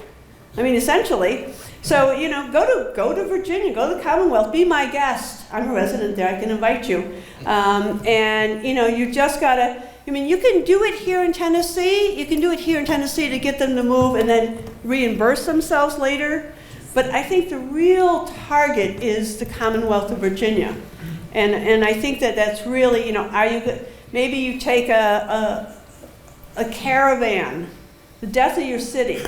[SPEAKER 2] I mean, essentially. So, you know, go to Virginia, go to the Commonwealth, be my guest. I'm a resident there, I can invite you. And, you know, you just gotta, I mean, you can do it here in Tennessee. You can do it here in Tennessee to get them to move and then reimburse themselves later. But I think the real target is the Commonwealth of Virginia. And I think that's really, you know, maybe you take a caravan, the death of your city.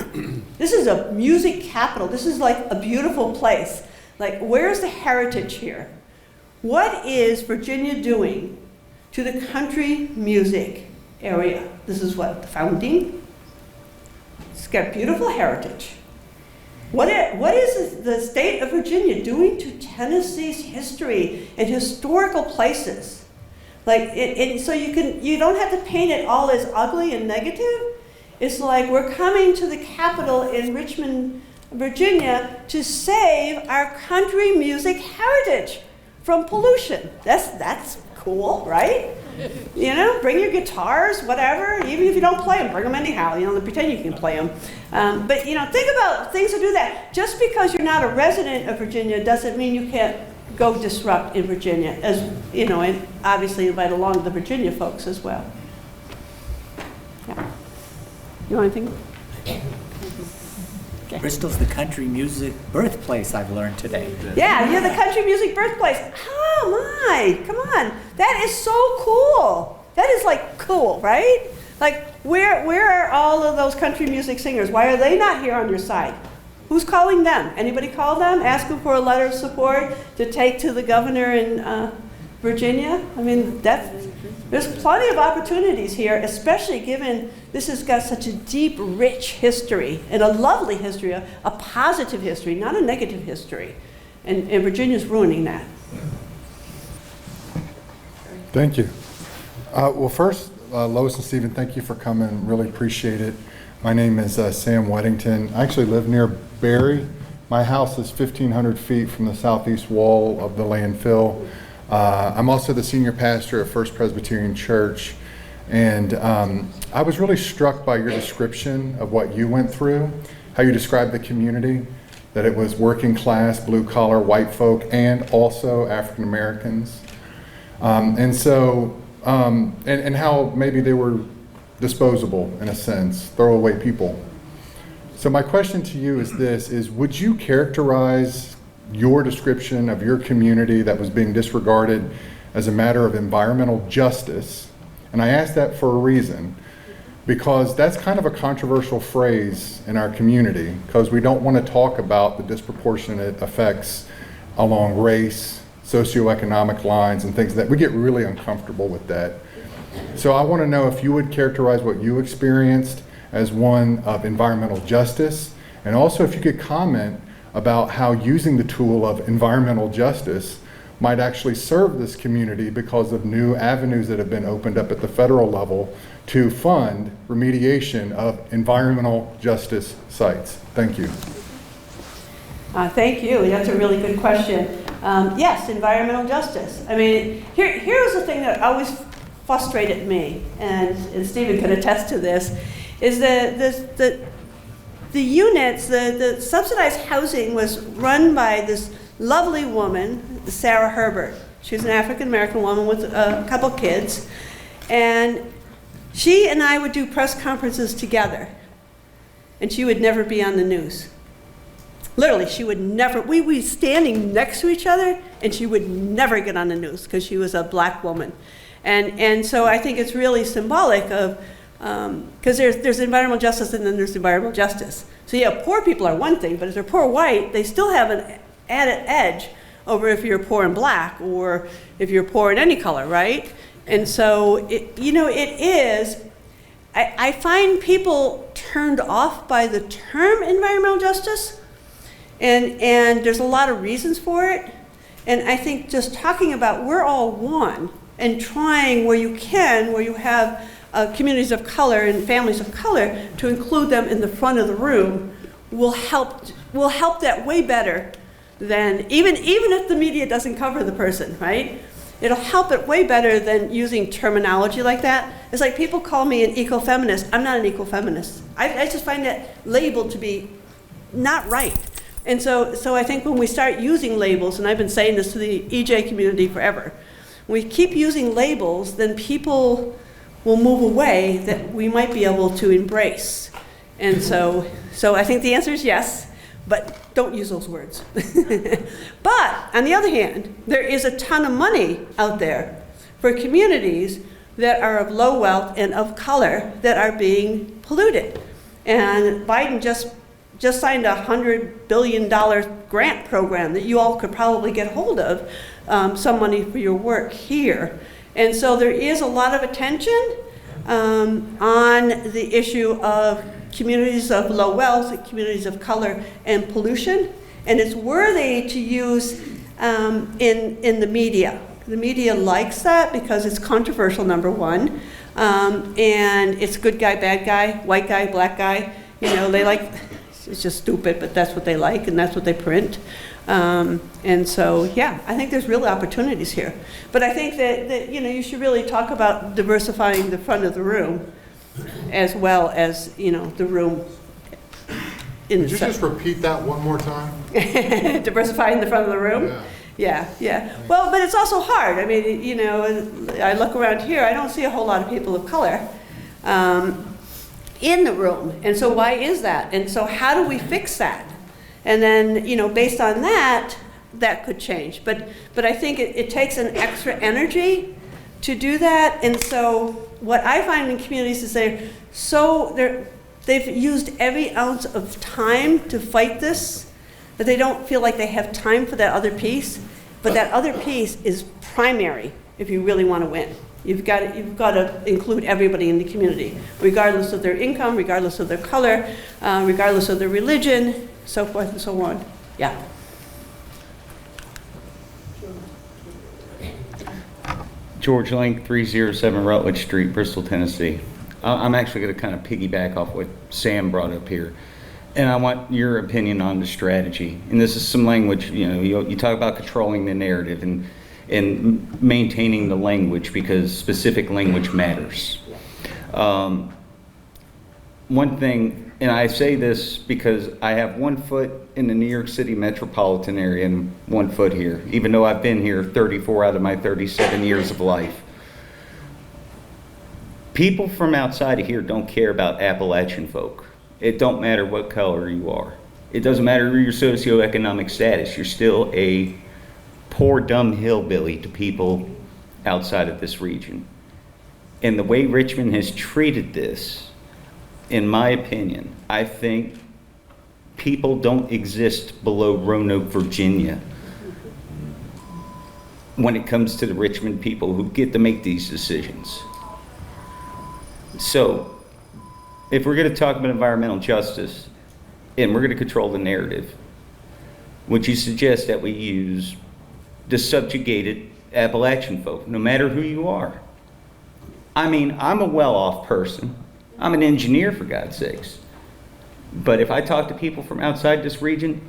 [SPEAKER 2] This is a music capital. This is like a beautiful place. Like, where's the heritage here? What is Virginia doing to the country music area? This is what, the founding? It's got beautiful heritage. What is the state of Virginia doing to Tennessee's history and historical places? Like, so you don't have to paint it all as ugly and negative. It's like we're coming to the Capitol in Richmond, Virginia to save our country music heritage from pollution. That's cool, right? You know, bring your guitars, whatever, even if you don't play them, bring them anyhow, you know, pretend you can play them. But, you know, think about things to do that. Just because you're not a resident of Virginia doesn't mean you can't go disrupt in Virginia, as, you know, and obviously invite along the Virginia folks as well. Yeah. You want anything? Okay.
[SPEAKER 3] Bristol's the country music birthplace, I've learned today.
[SPEAKER 2] Yeah, you're the country music birthplace. Oh my, come on. That is so cool. That is like cool, right? Like, where are all of those country music singers? Why are they not here on your side? Who's calling them? Anybody call them? Ask them for a letter of support to take to the governor in Virginia? I mean, there's plenty of opportunities here, especially given this has got such a deep, rich history and a lovely history, a positive history, not a negative history. And Virginia's ruining that.
[SPEAKER 7] Thank you. Well, first, Lois and Stephen, thank you for coming. Really appreciate it. My name is Sam Weddington. I actually live near Barry. My house is 1,500 feet from the southeast wall of the landfill. I'm also the senior pastor at First Presbyterian Church. And I was really struck by your description of what you went through, how you described the community, that it was working class, blue collar, white folk, and also African Americans. And how maybe they were disposable in a sense, throwaway people. So my question to you is this, would you characterize your description of your community that was being disregarded as a matter of environmental justice? And I ask that for a reason, because that's kind of a controversial phrase in our community, because we don't want to talk about the disproportionate effects along race, socioeconomic lines, and things that we get really uncomfortable with that. So I want to know if you would characterize what you experienced as one of environmental justice, and also if you could comment about how using the tool of environmental justice might actually serve this community because of new avenues that have been opened up at the federal level to fund remediation of environmental justice sites. Thank you.
[SPEAKER 2] Thank you. That's a really good question. Yes, environmental justice. I mean, here's the thing that always frustrated me, and Stephen can attest to this, is the units, the subsidized housing was run by this lovely woman, Sarah Herbert. She was an African-American woman with a couple kids. And she and I would do press conferences together. And she would never be on the news. Literally, she would never, we would be standing next to each other, and she would never get on the news because she was a black woman. And so I think it's really symbolic of Because there's environmental justice and then there's environmental justice. So yeah, poor people are one thing, but if they're poor white, they still have an added edge over if you're poor and black or if you're poor in any color, right? And so, I find people turned off by the term environmental justice, and there's a lot of reasons for it. And I think just talking about we're all one and trying where you can, where you have communities of color and families of color, to include them in the front of the room will help that way better than, even if the media doesn't cover the person, right? It'll help it way better than using terminology like that. It's like people call me an ecofeminist. I'm not an ecofeminist. I just find that label to be not right. And so I think when we start using labels, and I've been saying this to the EJ community forever, when we keep using labels, then people will move away that we might be able to embrace. And so I think the answer is yes, but don't use those words. But on the other hand, there is a ton of money out there for communities that are of low wealth and of color that are being polluted. And Biden just signed a $100 billion grant program that you all could probably get hold of, some money for your work here. And so there is a lot of attention on the issue of communities of low wealth, communities of color, and pollution. And it's worthy to use in the media. The media likes that because it's controversial, number one. And it's good guy, bad guy, white guy, black guy. They like, it's just stupid, but that's what they like and that's what they print. And so, yeah, I think there's real opportunities here. But I think that you should really talk about diversifying the front of the room as well as, the room in
[SPEAKER 7] Could you just repeat that one more time?
[SPEAKER 2] Diversifying the front of the room? Yeah. Well, but it's also hard. I mean, I look around here, I don't see a whole lot of people of color in the room. And so why is that? And so how do we fix that? And then, based on that could change. But I think it takes an extra energy to do that. And so what I find in communities is they've used every ounce of time to fight this, but they don't feel like they have time for that other piece. But that other piece is primary if you really want to win. You've got to include everybody in the community, regardless of their income, regardless of their color, regardless of their religion, so forth and so on. Yeah.
[SPEAKER 8] George Link, 307 Rutledge Street, Bristol, Tennessee. I'm actually going to kind of piggyback off what Sam brought up here. And I want your opinion on the strategy. And this is some language, you talk about controlling the narrative and maintaining the language because specific language matters. One thing, and I say this because I have 1 foot in the New York City metropolitan area and 1 foot here, even though I've been here 34 out of my 37 years of life. People from outside of here don't care about Appalachian folk. It don't matter what color you are. It doesn't matter your socioeconomic status. You're still a poor, dumb hillbilly to people outside of this region. And the way Richmond has treated this, in my opinion, I think people don't exist below Roanoke, Virginia when it comes to the Richmond people who get to make these decisions. So, if we're going to talk about environmental justice and we're going to control the narrative, would you suggest that we use the subjugated Appalachian folk, no matter who you are? I mean, I'm a well-off person. I'm an engineer, for God's sakes. But if I talk to people from outside this region,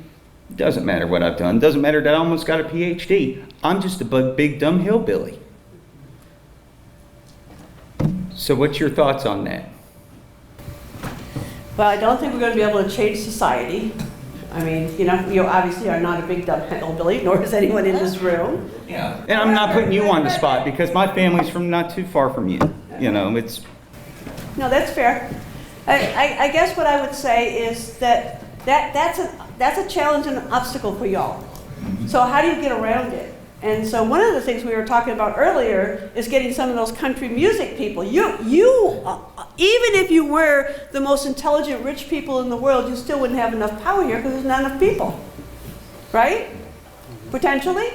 [SPEAKER 8] it doesn't matter what I've done. It doesn't matter that I almost got a PhD. I'm just a big, dumb hillbilly. So what's your thoughts on that?
[SPEAKER 2] Well, I don't think we're going to be able to change society. I mean, you obviously are not a big dumb hillbilly, nor is anyone in this room.
[SPEAKER 8] Yeah. And I'm not putting you on the spot because my family's from not too far from you. It's...
[SPEAKER 2] No, that's fair. I guess what I would say is that's a challenge and an obstacle for y'all. So how do you get around it? And so one of the things we were talking about earlier is getting some of those country music people. You Even if you were the most intelligent, rich people in the world, you still wouldn't have enough power here because there's not enough people, right? Potentially.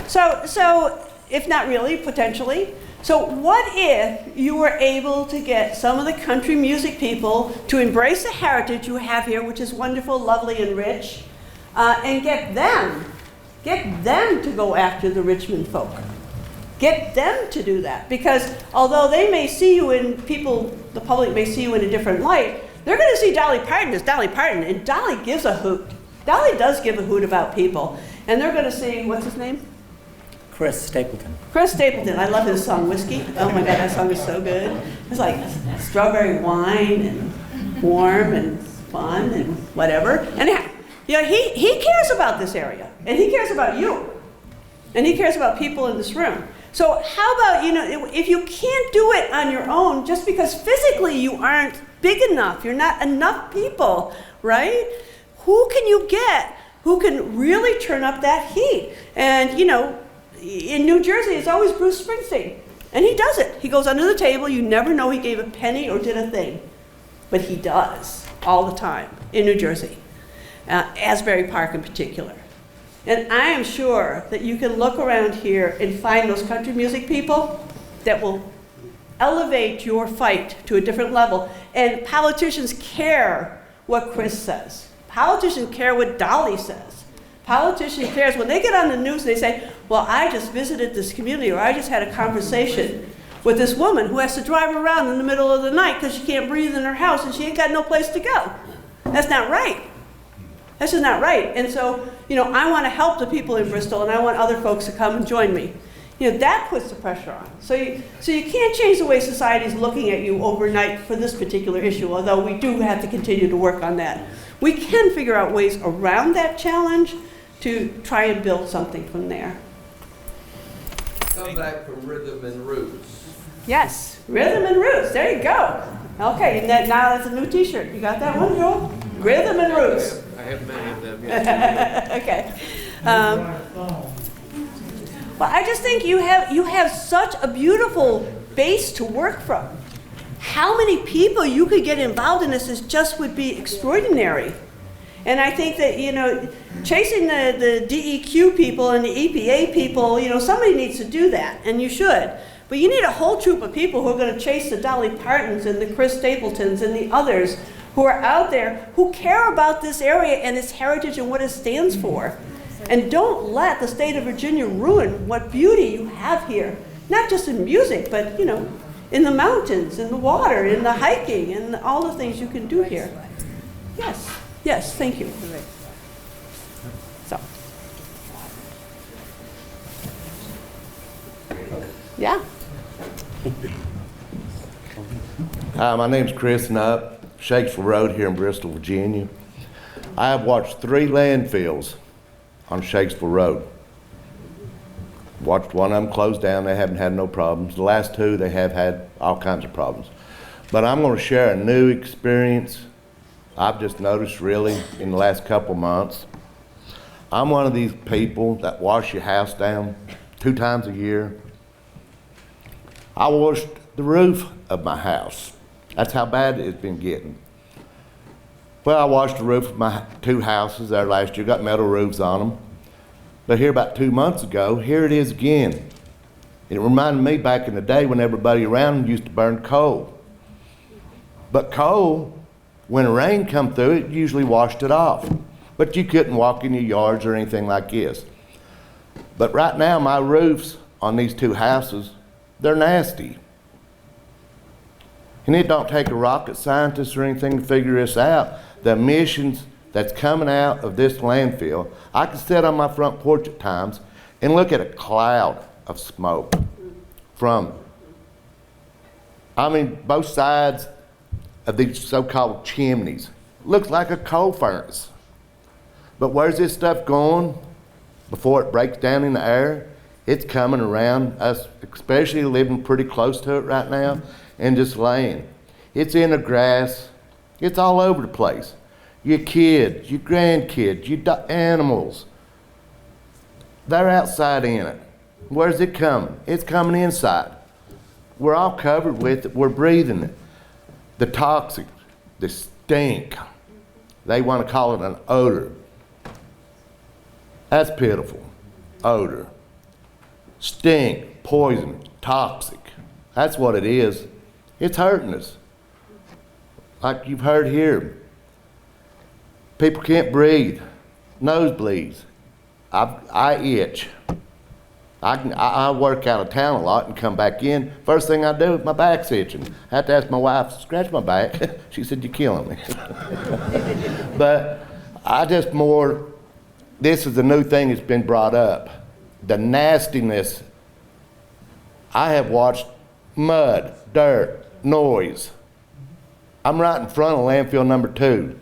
[SPEAKER 2] So if not really, potentially. So what if you were able to get some of the country music people to embrace the heritage you have here, which is wonderful, lovely, and rich, and get them to go after the Richmond folk. Get them to do that. Because although they may see you the public may see you in a different light, they're going to see Dolly Parton as Dolly Parton, and Dolly gives a hoot. Dolly does give a hoot about people. And they're going to see, what's his name?
[SPEAKER 3] Chris Stapleton.
[SPEAKER 2] Chris Stapleton. I love his song, Whiskey. Oh my God, that song is so good. It's like strawberry wine and warm and fun and whatever. And he cares about this area. And he cares about you. And he cares about people in this room. So how about, if you can't do it on your own, just because physically you aren't big enough, you're not enough people, right? Who can you get who can really turn up that heat? And, in New Jersey, it's always Bruce Springsteen. And he does it. He goes under the table. You never know he gave a penny or did a thing. But he does all the time in New Jersey, Asbury Park in particular. And I am sure that you can look around here and find those country music people that will elevate your fight to a different level. And politicians care what Chris says. Politicians care what Dolly says. Politicians cares when they get on the news and they say, well, I just visited this community, or I just had a conversation with this woman who has to drive around in the middle of the night because she can't breathe in her house and she ain't got no place to go. That's not right. That's just not right. And so, I want to help the people in Bristol, and I want other folks to come and join me. That puts the pressure on. So you can't change the way society is looking at you overnight for this particular issue, although we do have to continue to work on that. We can figure out ways around that challenge to try and build something from there.
[SPEAKER 6] Come back from rhythm and roots.
[SPEAKER 2] Yes, rhythm and roots. There you go. Okay, and now that's a new T-shirt. You got that one, Joel? Rhythm and roots.
[SPEAKER 9] I have many of them. Yes.
[SPEAKER 2] Okay. Well, I just think you have such a beautiful base to work from. How many people you could get involved in this would be extraordinary. And I think that, chasing the DEQ people and the EPA people, somebody needs to do that, and you should. But you need a whole troop of people who are going to chase the Dolly Partons and the Chris Stapletons and the others who are out there who care about this area and its heritage and what it stands for. And don't let the state of Virginia ruin what beauty you have here. Not just in music, but, in the mountains, in the water, in the hiking, and all the things you can do here. Yes, thank you. So. Yeah.
[SPEAKER 10] Hi, my name's Chris Knupp, Shakespeare Road here in Bristol, Virginia. I have watched 3 landfills on Shakespeare Road. Watched one of them close down, they haven't had no problems. The last 2, they have had all kinds of problems. But I'm gonna share a new experience I've just noticed really in the last couple months. I'm one of these people that wash your house down 2 times a year. I washed the roof of my house. That's how bad it's been getting. Well, I washed the roof of my 2 houses there last year, got metal roofs on them. But here about 2 months ago, here it is again. It reminded me back in the day when everybody around used to burn coal. But coal, when the rain come through, it usually washed it off. But you couldn't walk in your yards or anything like this. But right now, my roofs on these 2 houses, they're nasty. And it don't take a rocket scientist or anything to figure this out. The emissions that's coming out of this landfill, I can sit on my front porch at times and look at a cloud of smoke from, both sides of these so-called chimneys. Looks like a coal furnace. But where's this stuff going before it breaks down in the air? It's coming around us, especially living pretty close to it right now, and just laying. It's in the grass. It's all over the place. Your kids, your grandkids, your animals, they're outside in it. Where's it coming? It's coming inside. We're all covered with it. We're breathing it. the toxic, the stink. They want to call it an odor. That's pitiful. Odor. Stink, poison, toxic. That's what it is. It's hurting us. Like you've heard here. People can't breathe. Nosebleeds. I itch. I work out of town a lot and come back in. First thing I do is my back's itching. I have to ask my wife to scratch my back. She said, "You're killing me." But I just this is a new thing that's been brought up. The nastiness. I have watched mud, dirt, noise. I'm right in front of landfill number 2.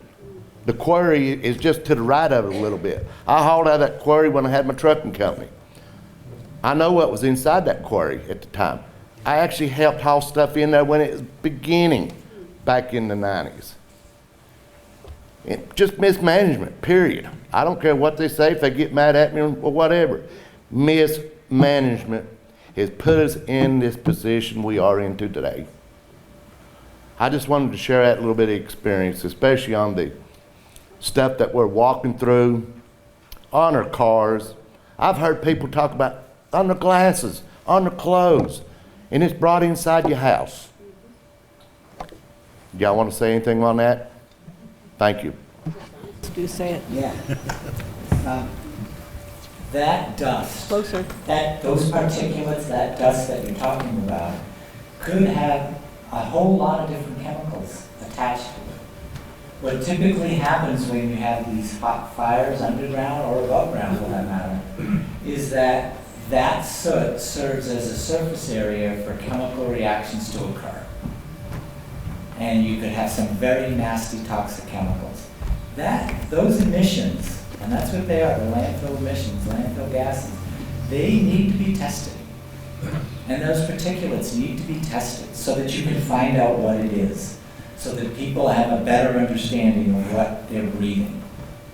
[SPEAKER 10] The quarry is just to the right of it a little bit. I hauled out of that quarry when I had my trucking company. I know what was inside that quarry at the time. I actually helped haul stuff in there when it was beginning back in the 90s. Just mismanagement, period. I don't care what they say, if they get mad at me or whatever. Mismanagement has put us in this position we are into today. I just wanted to share that little bit of experience, especially on the stuff that we're walking through, on our cars. I've heard people talk about on their glasses, on their clothes, and it's brought inside your house. Y'all want to say anything on that? Thank you.
[SPEAKER 2] Do say it.
[SPEAKER 3] Yeah. That dust,
[SPEAKER 2] Closer.
[SPEAKER 3] those particulates, that dust that you're talking about, could have a whole lot of different chemicals attached to it. What typically happens when you have these hot fires underground or above ground for that matter, is that soot serves as a surface area for chemical reactions to occur. And you could have some very nasty toxic chemicals. Those emissions, and that's what they are, the landfill emissions, landfill gases, they need to be tested. And those particulates need to be tested so that you can find out what it is, so that people have a better understanding of what they're breathing.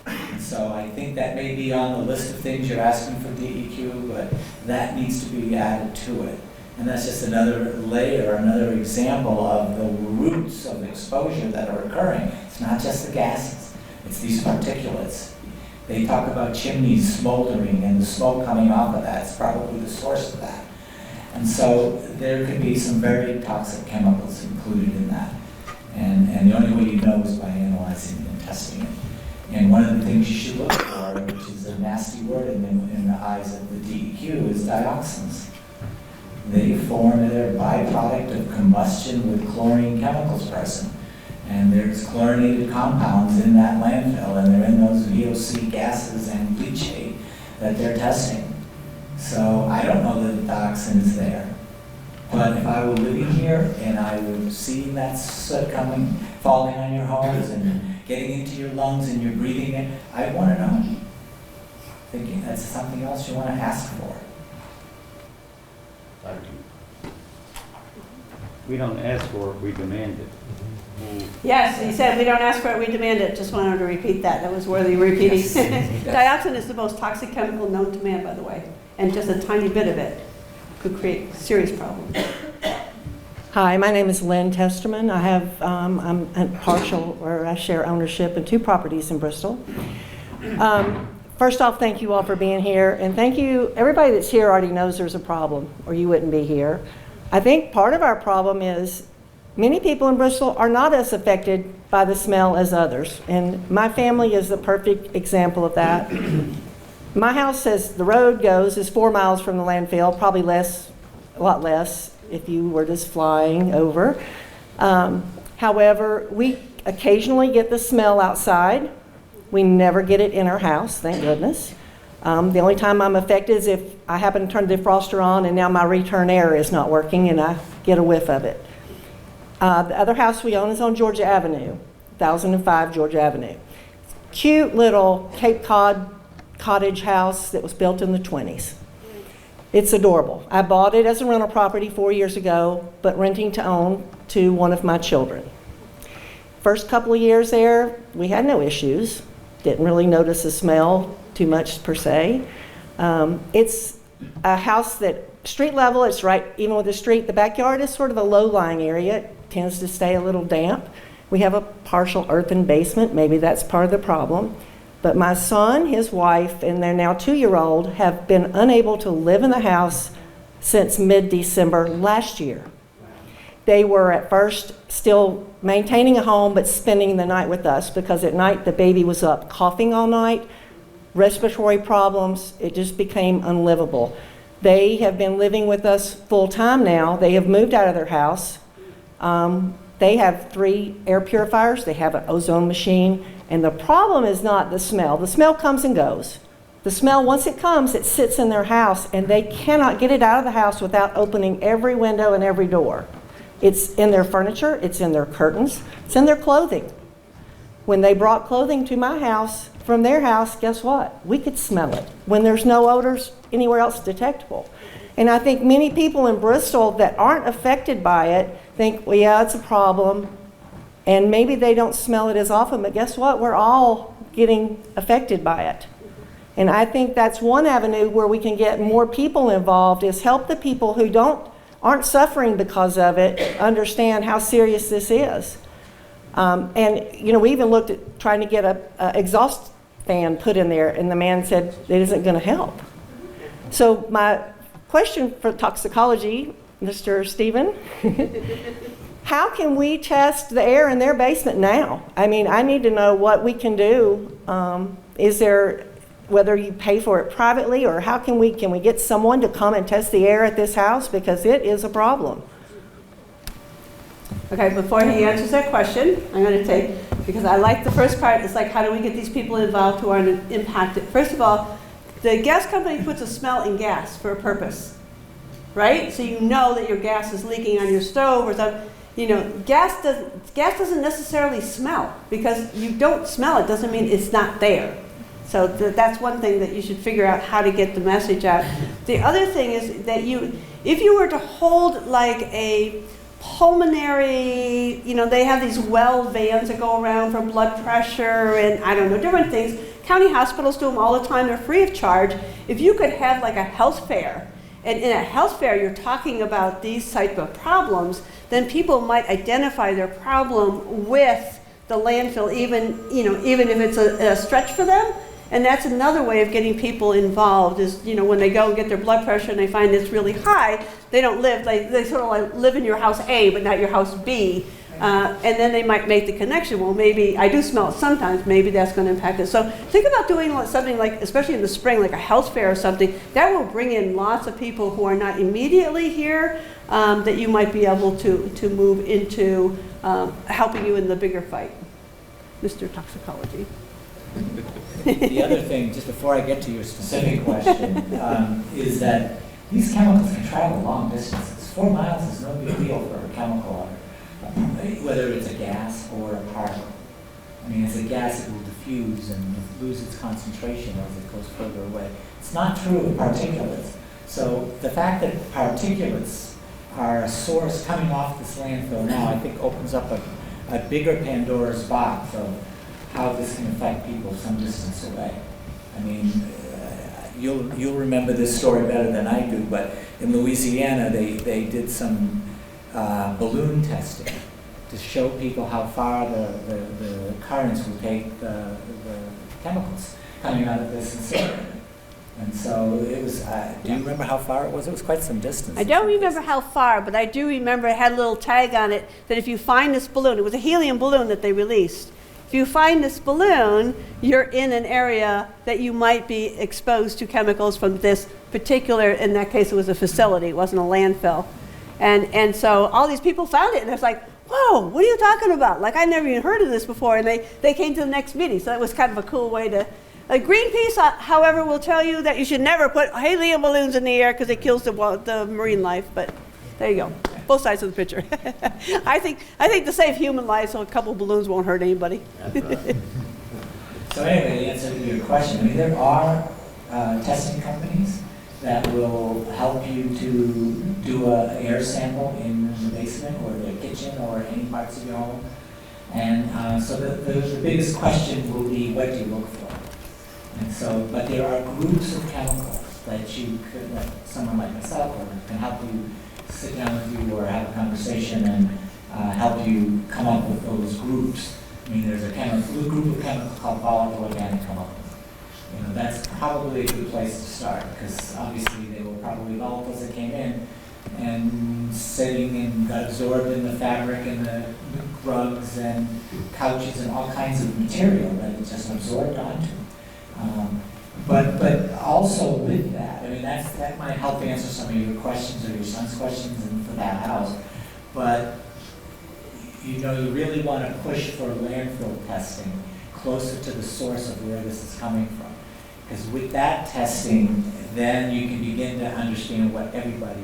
[SPEAKER 3] And so I think that may be on the list of things you're asking for DEQ, but that needs to be added to it. And that's just another layer, another example of the roots of exposure that are occurring. It's not just the gases, it's these particulates. They talk about chimneys smoldering and the smoke coming off of that. It's probably the source of that. And so there could be some very toxic chemicals included in that. And the only way you know is by analyzing it and testing it. And one of the things you should look for, which is a nasty word in the eyes of the DEQ, is dioxins. They form their byproduct of combustion with chlorine chemicals present. And there's chlorinated compounds in that landfill, and they're in those VOC gases and leachate that they're testing. So I don't know that the dioxin is there. But if I were living here and I were seeing that soot falling on your homes and getting into your lungs and you're breathing it, I'd want to know. Thinking that's something else you want to ask for.
[SPEAKER 10] Thank you.
[SPEAKER 8] We don't ask for it, we demand it.
[SPEAKER 2] Yes, he said we don't ask for it, we demand it. Just wanted to repeat that. That was worthy of repeating. Dioxin is the most toxic chemical known to man, by the way, and just a tiny bit of it could create serious problems.
[SPEAKER 11] Hi, my name is Lynn Testerman. I'm a partial, or I share ownership in 2 properties in Bristol. First off, thank you all for being here, and thank you, everybody that's here already knows there's a problem, or you wouldn't be here. I think part of our problem is many people in Bristol are not as affected by the smell as others, and my family is the perfect example of that. My house, as the road goes, is 4 miles from the landfill, probably less, a lot less if you were just flying over. However, we occasionally get the smell outside. We never get it in our house, thank goodness. The only time I'm affected is if I happen to turn the defroster on and now my return air is not working and I get a whiff of it. The other house we own is on Georgia Avenue, 1005 Georgia Avenue. Cute little Cape Cod cottage house that was built in the 20s. It's adorable. I bought it as a rental property 4 years ago, but renting to own to one of my children. First couple of years there, we had no issues. Didn't really notice the smell too much per se. It's a house that street level, it's right even with the street. The backyard is sort of a low-lying area. It tends to stay a little damp. We have a partial earthen basement. Maybe that's part of the problem. But my son, his wife, and their now 2-year-old have been unable to live in the house since mid-December last year. They were at first still maintaining a home but spending the night with us because at night the baby was up coughing all night, respiratory problems. It just became unlivable. They have been living with us full time now. They have moved out of their house. They have 3 air purifiers. They have an ozone machine. And the problem is not the smell. The smell comes and goes. The smell, once it comes, it sits in their house, and they cannot get it out of the house without opening every window and every door. It's in their furniture, it's in their curtains, it's in their clothing. When they brought clothing to my house from their house, guess what? We could smell it when there's no odors anywhere else detectable. And I think many people in Bristol that aren't affected by it think, well, yeah, it's a problem, and maybe they don't smell it as often, but guess what? We're all getting affected by it. And I think that's one avenue where we can get more people involved, is help the people who aren't suffering because of it understand how serious this is. And you know, we even looked at trying to get a exhaust fan put in there, and the man said it isn't going to help. So my question for toxicology, Mr. Stephen, how can we test the air in their basement now? I mean, I need to know what we can do. Is there, whether you pay for it privately, or how can we get someone to come and test the air at this house, because it is a problem.
[SPEAKER 2] Okay, before he answers that question, I'm going to take, because I like the first part, it's like, how do we get these people involved who aren't impacted? First of all, the gas company puts a smell in gas for a purpose, right? So you know that your gas is leaking on your stove or something. You know, gas doesn't necessarily smell. Because you don't smell it doesn't mean it's not there. So that's one thing that you should figure out, how to get the message out. The other thing is that if you were to hold like a pulmonary, you know, they have these well vans that go around for blood pressure and I don't know, different things. County hospitals do them all the time. They're free of charge. If you could have like a health fair, and in a health fair you're talking about these type of problems, then people might identify their problem with the landfill, even if it's a stretch for them. And that's another way of getting people involved is, you know, when they go and get their blood pressure and they find it's really high, they don't live, they sort of like live in your house A, but not your house B. And then they might make the connection, well, maybe I do smell it sometimes, maybe that's going to impact it. So think about doing something like, especially in the spring, like a health fair or something, that will bring in lots of people who are not immediately here, that you might be able to move into helping you in the bigger fight. Mr. Toxicology.
[SPEAKER 3] The other thing, just before I get to your specific question, is that these chemicals can travel long distances. 4 miles is no big deal for a chemical, whether it's a gas or a particle. I mean, as a gas, it will diffuse and lose its concentration as it goes further away. It's not true of particulates. So the fact that particulates are a source coming off this landfill now, I think opens up a bigger Pandora's box of how this can affect people some distance away. I mean, you'll remember this story better than I do, but in Louisiana, they did some balloon testing to show people how far the currents will take the chemicals coming out of this incinerator. And so it was, do you remember how far it was? It was quite some distance.
[SPEAKER 2] I don't remember how far, but I do remember it had a little tag on it that if you find this balloon, it was a helium balloon that they released. If you find this balloon, you're in an area that you might be exposed to chemicals from this particular, in that case it was a facility, it wasn't a landfill. And so all these people found it and it's like, whoa, what are you talking about? Like I never even heard of this before, and they came to the next meeting, so that was kind of a cool way to. Greenpeace, however, will tell you that you should never put helium balloons in the air because it kills the marine life, but there you go. Both sides of the picture. I think to save human lives, so a couple of balloons won't hurt anybody.
[SPEAKER 3] Right. So anyway, the answer to your question, I mean, there are testing companies that will help you to do an air sample in the basement or the kitchen or any parts of your home. And so the biggest question will be, what do you look for? And so, but there are groups of chemicals that you could, that someone like myself can help you sit down with you or have a conversation and help you come up with those groups. I mean, there's a group of chemicals called volatile organic chemicals. You know, that's probably a good place to start, because obviously they were probably volatiles that came in and sitting and got absorbed in the fabric and the rugs and couches and all kinds of material that it just absorbed onto. But also with that, I mean, that might help answer some of your questions or your son's questions and for that house. But you know, you really want to push for landfill testing closer to the source of where this is coming from. Because with that testing, then you can begin to understand what everybody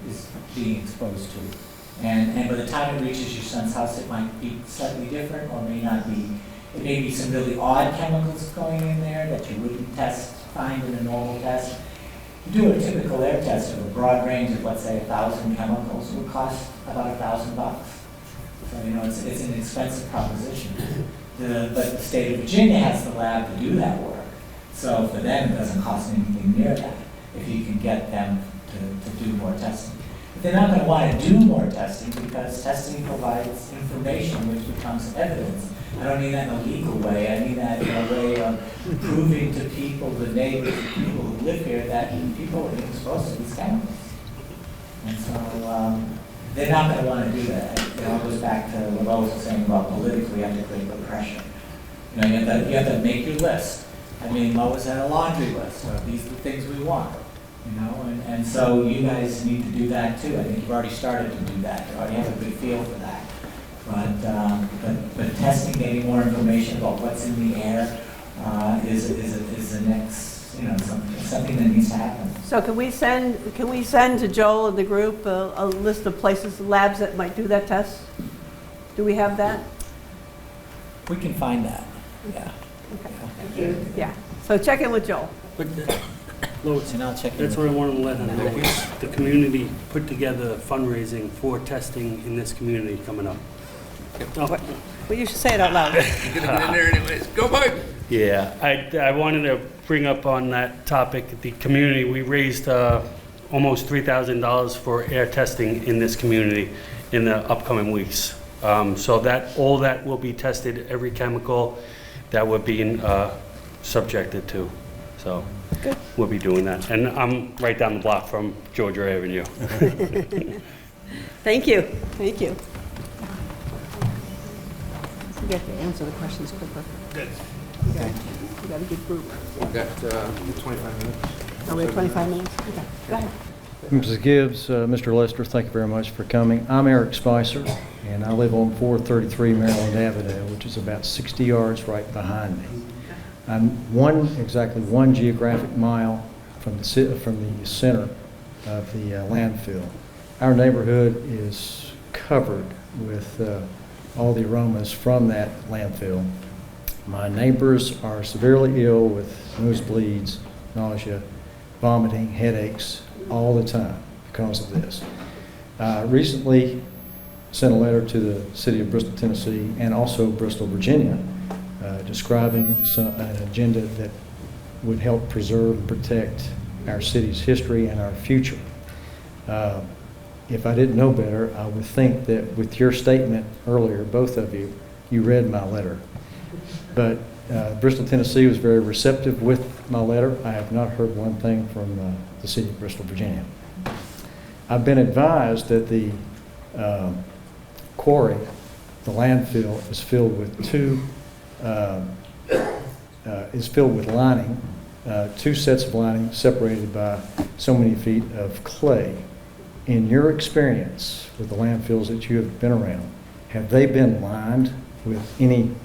[SPEAKER 3] is being exposed to. And by the time it reaches your son's house, it might be slightly different or may not be. It may be some really odd chemicals going in there that you wouldn't find in a normal test. You do a typical air test of a broad range of, let's say, 1,000 chemicals. It would cost about $1,000. So, you know, it's an expensive proposition. But the state of Virginia has the lab to do that work. So for them, it doesn't cost anything near that if you can get them to do more testing. But they're not going to want to do more testing because testing provides information which becomes evidence. I don't mean that in a legal way. I mean that in a way of proving to people, the neighbors, the people who live here, that people are being exposed to these chemicals. And so they're not going to want to do that. It all goes back to what Lois was saying about politically, you have to create the pressure. You know, you have to make your list. I mean, Lois had a laundry list of these are the things we want. You know, and so you guys need to do that too. I think you've already started to do that. You already have a good feel for that. But testing, getting more information about what's in the air is the next, you know, something that needs to happen.
[SPEAKER 2] So can we send to Joel and the group a list of places, labs that might do that test? Do we have that?
[SPEAKER 3] We can find that. Yeah.
[SPEAKER 2] Okay. Thank you. Yeah. So check in with Joel.
[SPEAKER 12] But Lois,
[SPEAKER 3] And I'll check in
[SPEAKER 12] that's
[SPEAKER 3] with
[SPEAKER 12] what I wanted to let her know. The community put together fundraising for testing in this community coming up. Oh.
[SPEAKER 2] Well, you should say it out loud.
[SPEAKER 9] You're gonna get in there anyways. Go, Mike!
[SPEAKER 12] Yeah, I wanted to bring up on that topic, the community, we raised almost $3,000 for air testing in this community in the upcoming weeks. So that all that will be tested, every chemical that we're being subjected to. So
[SPEAKER 2] Good.
[SPEAKER 12] We'll be doing that. And I'm right down the block from Georgia Avenue.
[SPEAKER 2] Thank you. Thank you. You get to answer the questions quicker.
[SPEAKER 9] Good.
[SPEAKER 2] You got a good group.
[SPEAKER 9] We've got 25 minutes.
[SPEAKER 2] Oh, we have 25 minutes? Okay, go ahead.
[SPEAKER 13] Mrs. Gibbs, Mr. Lester, thank you very much for coming. I'm Eric Spicer, and I live on 433 Maryland Avenue, which is about 60 yards right behind me. I'm exactly one geographic mile from the center of the landfill. Our neighborhood is covered with all the aromas from that landfill. My neighbors are severely ill with nosebleeds, nausea, vomiting, headaches, all the time because of this. Recently sent a letter to the city of Bristol, Tennessee, and also Bristol, Virginia, describing an agenda that would help preserve and protect our city's history and our future. If I didn't know better, I would think that with your statement earlier, both of you, you read my letter. But Bristol, Tennessee was very receptive with my letter. I have not heard one thing from the city of Bristol, Virginia. I've been advised that the quarry, the landfill, is filled with lining, two sets of lining separated by so many feet of clay. In your experience with the landfills that you have been around, have they been lined with any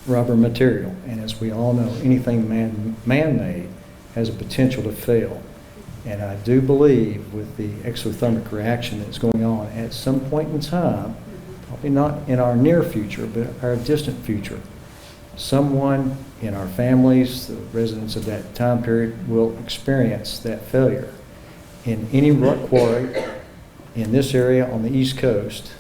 [SPEAKER 13] rubber material? And as we all know, anything man-made has a potential to fail. And I do believe with the exothermic reaction that's going on at some point in time, probably not in our near future, but our distant future, someone in our families, the residents of that time period, will experience that failure. In any rock quarry in this area on the East Coast,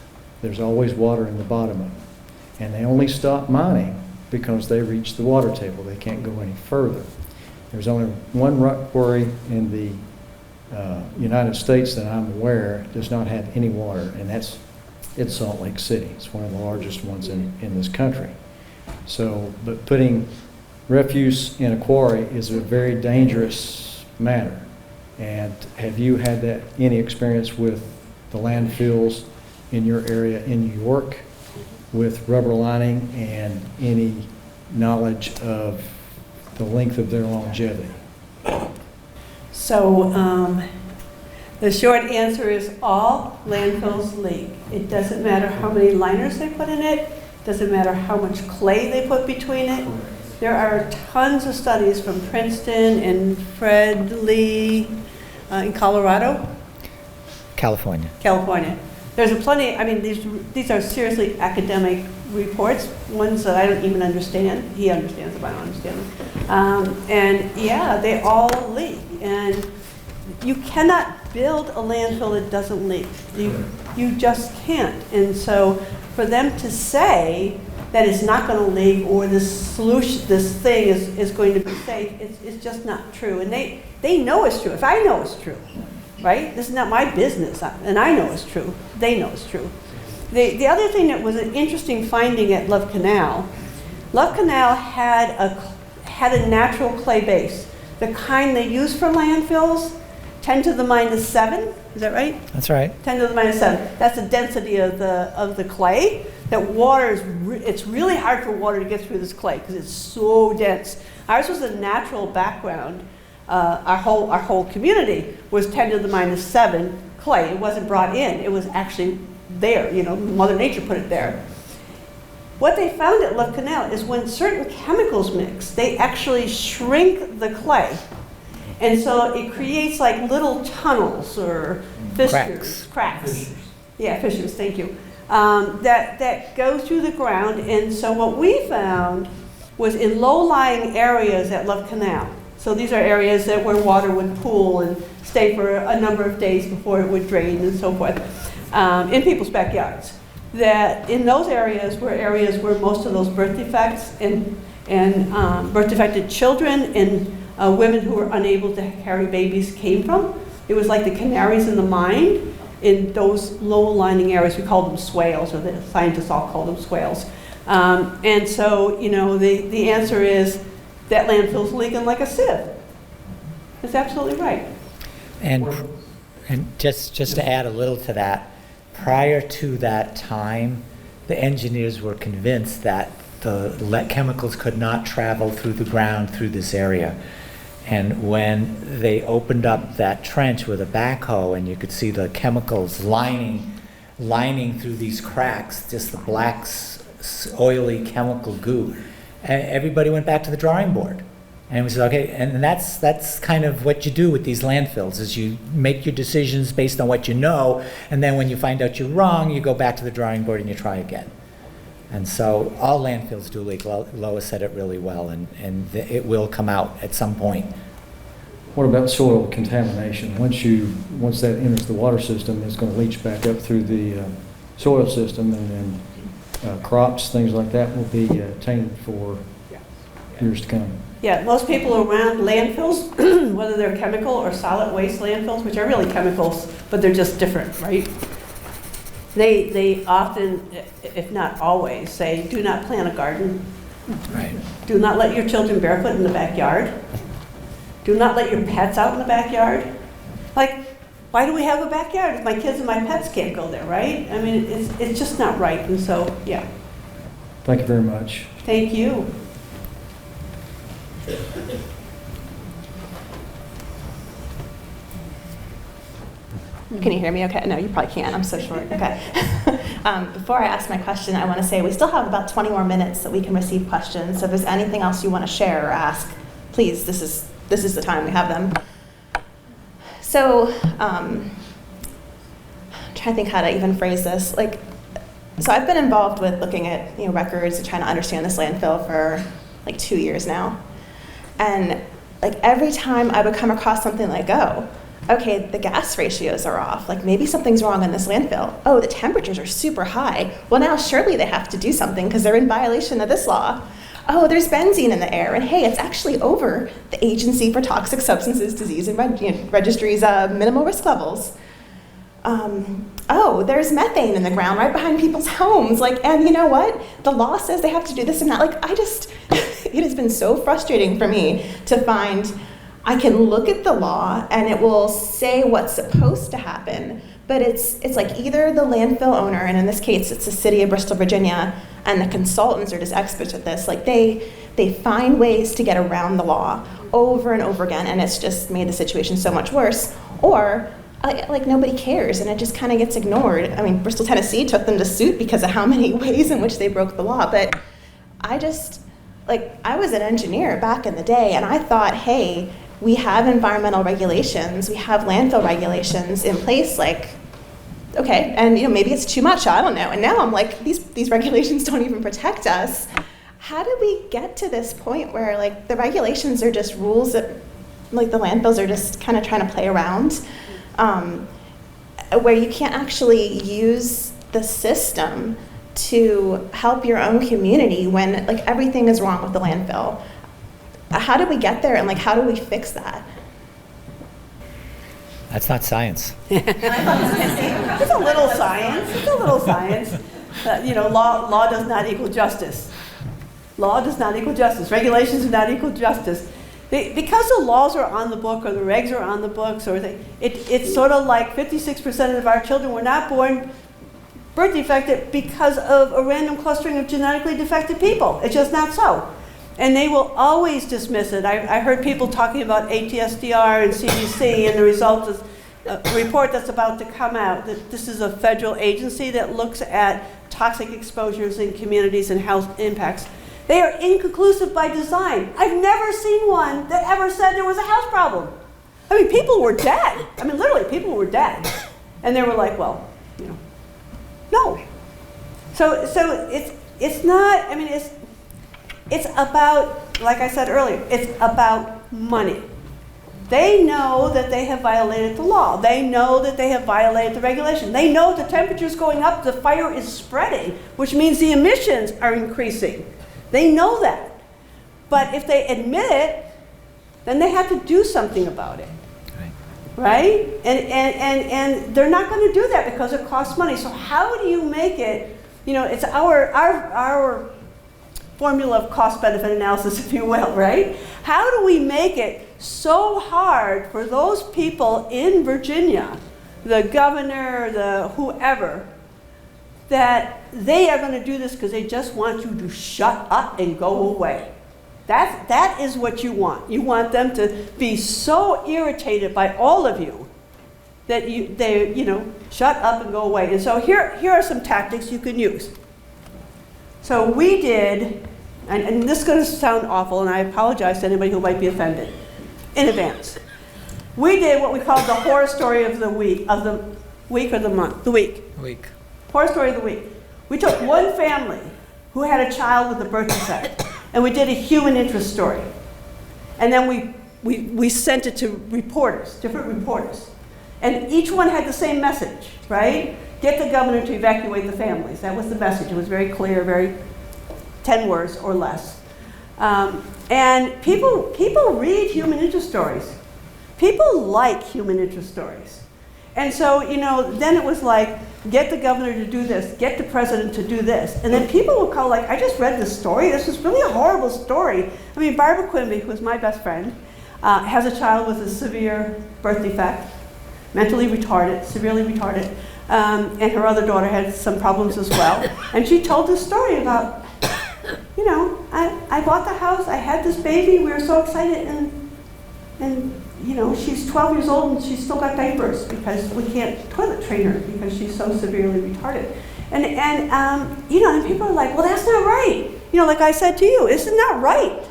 [SPEAKER 13] there's always water in the bottom of it. And they only stop mining because they reach the water table. They can't go any further. There's only one rock quarry in the United States that I'm aware does not have any water, and it's Salt Lake City. It's one of the largest ones in this country. So, but putting refuse in a quarry is a very dangerous matter. And have you had any experience with the landfills in your area in New York with rubber lining, and any knowledge of the length of their longevity?
[SPEAKER 2] So the short answer is all landfills leak. It doesn't matter how many liners they put in it, doesn't matter how much clay they put between it. There are tons of studies from Princeton and Fred Lee in Colorado.
[SPEAKER 3] California.
[SPEAKER 2] There's plenty, I mean, these are seriously academic reports, ones that I don't even understand. He understands them, I don't understand them. And yeah, they all leak. And you cannot build a landfill that doesn't leak. You just can't. And so for them to say that it's not going to leak, or this solution, this thing is going to be safe, it's just not true. And they know it's true. If I know it's true, right? This is not my business, and I know it's true. They know it's true. The other thing that was an interesting finding at Love Canal had a natural clay base, the kind they use for landfills, 10 to the minus 7. Is that right?
[SPEAKER 3] That's right.
[SPEAKER 2] 10 to the minus 7. That's the density of the clay. That water it's really hard for water to get through this clay because it's so dense. Ours was a natural background. Our whole community was 10 to the minus 7 clay. It wasn't brought in. It was actually there. You know, Mother Nature put it there. What they found at Love Canal is when certain chemicals mix, they actually shrink the clay. And so it creates like little tunnels or fissures. Cracks. Yeah, fissures, thank you. That go through the ground. And so what we found was in low-lying areas at Love Canal. So these are areas where water would pool and stay for a number of days before it would drain and so forth, in people's backyards. That in those areas where most of those birth defects and birth defected children and women who were unable to carry babies came from. It was like the canaries in the mine in those low-lying areas. We called them swales, or the scientists all called them swales. And so, you know, the answer is that landfill's leaking like a sieve. That's absolutely right.
[SPEAKER 3] And just to add a little to that, prior to that time, the engineers were convinced that the chemicals could not travel through the ground through this area. And when they opened up that trench with a backhoe, and you could see the chemicals lining through these cracks, just the black, oily chemical goo, everybody went back to the drawing board. And we said, okay, and that's kind of what you do with these landfills, is you make your decisions based on what you know, and then when you find out you're wrong, you go back to the drawing board and you try again. And so all landfills do leak. Lois said it really well, and it will come out at some point.
[SPEAKER 13] What about soil contamination? Once that enters the water system, it's going to leach back up through the soil system, and then crops, things like that, will be tainted for years to come.
[SPEAKER 2] Yeah, most people around landfills, whether they're chemical or solid waste landfills, which are really chemicals, but they're just different, right? They often, if not always, say, do not plant a garden.
[SPEAKER 3] Right.
[SPEAKER 2] Do not let your children barefoot in the backyard. Do not let your pets out in the backyard. Like, why do we have a backyard if my kids and my pets can't go there, right? I mean, it's just not right, and so, yeah.
[SPEAKER 13] Thank you very much.
[SPEAKER 2] Thank you.
[SPEAKER 4] Can you hear me okay? No, you probably can't. I'm so short. Okay. Before I ask my question, I want to say we still have about 20 more minutes that we can receive questions. So if there's anything else you want to share or ask, please, this is the time we have them. So I'm trying to think how to even phrase this. So I've been involved with looking at records and trying to understand this landfill for 2 years now. And every time I would come across something like, okay, the gas ratios are off. Maybe something's wrong in this landfill. Oh, the temperatures are super high. Well, now surely they have to do something because they're in violation of this law. oh, there's benzene in the air, and hey, it's actually over the Agency for Toxic Substances, Disease, and Registry's minimal risk levels. Oh, there's methane in the ground right behind people's homes. Like, and you know what? The law says they have to do this and that. Like, it has been so frustrating for me to find I can look at the law and it will say what's supposed to happen, but it's like either the landfill owner, and in this case it's the city of Bristol, Virginia, and the consultants are just experts at this. Like they find ways to get around the law over and over again, and it's just made the situation so much worse. Or like nobody cares and it just kind of gets ignored. I mean, Bristol, Tennessee took them to suit because of how many ways in which they broke the law. But I was an engineer back in the day, and I thought, hey, we have environmental regulations, we have landfill regulations in place, like, okay, and maybe it's too much, I don't know. And now I'm like, these regulations don't even protect us. How did we get to this point where like the regulations are just rules that like the landfills are just kind of trying to play around, where you can't actually use the system to help your own community when like everything is wrong with the landfill? How did we get there, and like how do we fix that?
[SPEAKER 3] That's not science.
[SPEAKER 2] It's a little science. It's a little science. Law does not equal justice. Law does not equal justice. Regulations do not equal justice. Because the laws are on the book or the regs are on the books, it's sort of like 56% of our children were not born birth defected because of a random clustering of genetically defective people. It's just not so. And they will always dismiss it. I heard people talking about ATSDR and CDC, and the result is a report that's about to come out. That this is a federal agency that looks at toxic exposures in communities and health impacts. They are inconclusive by design. I've never seen one that ever said there was a health problem. I mean, people were dead. I mean, literally, people were dead. And they were like, well, no. So it's not, I mean, it's about, like I said earlier, it's about money. They know that they have violated the law. They know that they have violated the regulation. They know the temperature's going up, the fire is spreading, which means the emissions are increasing. They know that. But if they admit it, then they have to do something about it. Right? And they're not going to do that because it costs money. So how do you make it, it's our formula of cost-benefit analysis, if you will, right? How do we make it so hard for those people in Virginia, the governor, the whoever, that they are going to do this because they just want you to shut up and go away? That is what you want. You want them to be so irritated by all of you that they shut up and go away. And so here are some tactics you can use. So we did, and this is going to sound awful, and I apologize to anybody who might be offended in advance. We did what we called the horror story of the week or the month, the week. Horror story of the week. We took one family who had a child with a birth defect, and we did a human interest story. And then we sent it to reporters, different reporters. And each one had the same message, right? Get the governor to evacuate the families. That was the message. It was very clear, very 10 words or less. And people read human interest stories. People like human interest stories. And so, then it was like, get the governor to do this, get the president to do this. And then people would call like, I just read this story. This was really a horrible story. I mean, Barbara Quimby, who was my best friend, has a child with a severe birth defect, mentally retarded, severely retarded. And her other daughter had some problems as well. And she told this story about, I bought the house, I had this baby, we were so excited, and she's 12 years old and she's still got diapers because we can't toilet train her because she's so severely retarded. And people are like, well, that's not right. Like I said to you, it's not right.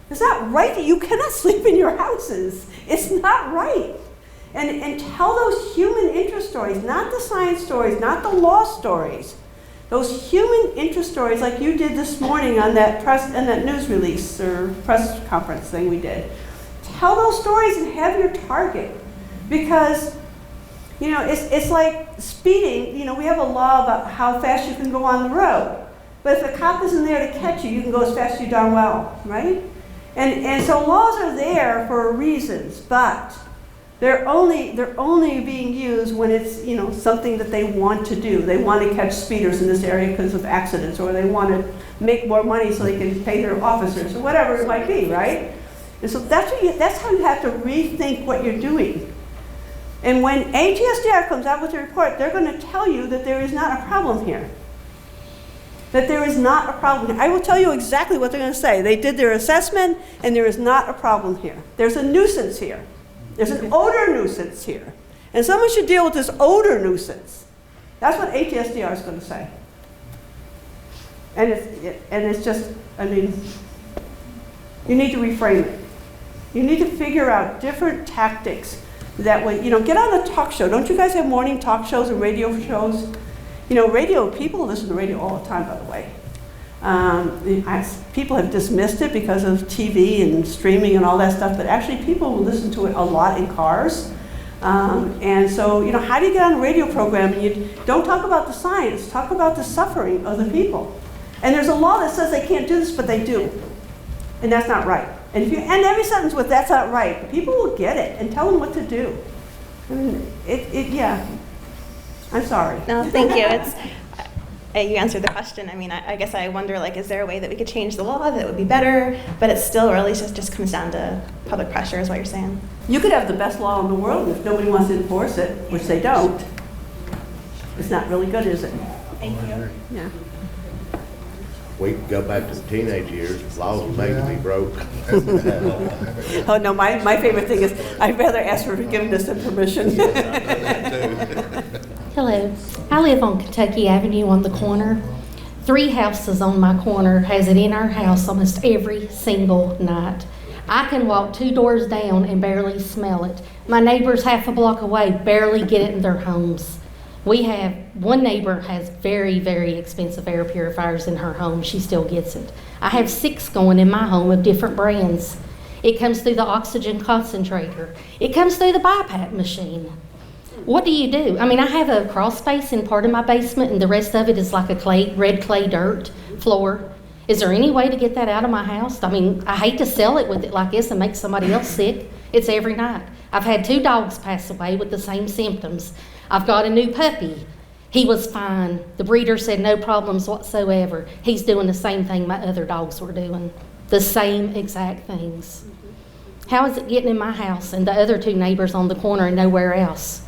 [SPEAKER 2] It's not right that you cannot sleep in your houses. It's not right. And tell those human interest stories, not the science stories, not the law stories. Those human interest stories like you did this morning on that news release or press conference thing we did. Tell those stories and have your target. Because, it's like speeding. We have a law about how fast you can go on the road. But if the cop isn't there to catch you, you can go as fast as you darn well, right? And so laws are there for reasons, but they're only being used when it's, you know, something that they want to do. They want to catch speeders in this area because of accidents, or they want to make more money so they can pay their officers, or whatever it might be, right? And so that's how you have to rethink what you're doing. And when ATSDR comes out with a report, they're going to tell you that there is not a problem here. That there is not a problem. I will tell you exactly what they're going to say. They did their assessment, and there is not a problem here. There's a nuisance here. There's an odor nuisance here. And someone should deal with this odor nuisance. That's what ATSDR is going to say. And it's just, I mean, you need to reframe it. You need to figure out different tactics that way. You know, get on a talk show. Don't you guys have morning talk shows and radio shows? You know, radio, people listen to radio all the time, by the way. People have dismissed it because of TV and streaming and all that stuff, but actually people will listen to it a lot in cars. And so, you know, how do you get on a radio program and you don't talk about the science, talk about the suffering of the people. And there's a law that says they can't do this, but they do. And that's not right. And if you end every sentence with "that's not right," people will get it and tell them what to do. I mean, yeah. I'm sorry.
[SPEAKER 4] No, thank you. You answered the question. I mean, I guess I wonder, like, is there a way that we could change the law that would be better? But it still really just comes down to public pressure, is what you're saying.
[SPEAKER 2] You could have the best law in the world, and if nobody wants to enforce it, which they don't, it's not really good, is it?
[SPEAKER 4] Thank you.
[SPEAKER 2] Yeah.
[SPEAKER 10] We can go back to the teenage years, laws were made to be broke.
[SPEAKER 2] Oh, no, my favorite thing is I'd rather ask for forgiveness than permission.
[SPEAKER 14] Hello. I live on Kentucky Avenue on the corner. 3 houses on my corner has it in our house almost every single night. I can walk 2 doors down and barely smell it. My neighbors half a block away barely get it in their homes. One neighbor has very, very expensive air purifiers in her home. She still gets it. I have 6 going in my home of different brands. It comes through the oxygen concentrator. It comes through the BiPAP machine. What do you do? I mean, I have a crawl space in part of my basement, and the rest of it is like a red clay dirt floor. Is there any way to get that out of my house? I mean, I hate to sell it with it like this and make somebody else sick. It's every night. I've had 2 dogs pass away with the same symptoms. I've got a new puppy. He was fine. The breeder said no problems whatsoever. He's doing the same thing my other dogs were doing. The same exact things. How is it getting in my house and the other 2 neighbors on the corner and nowhere else?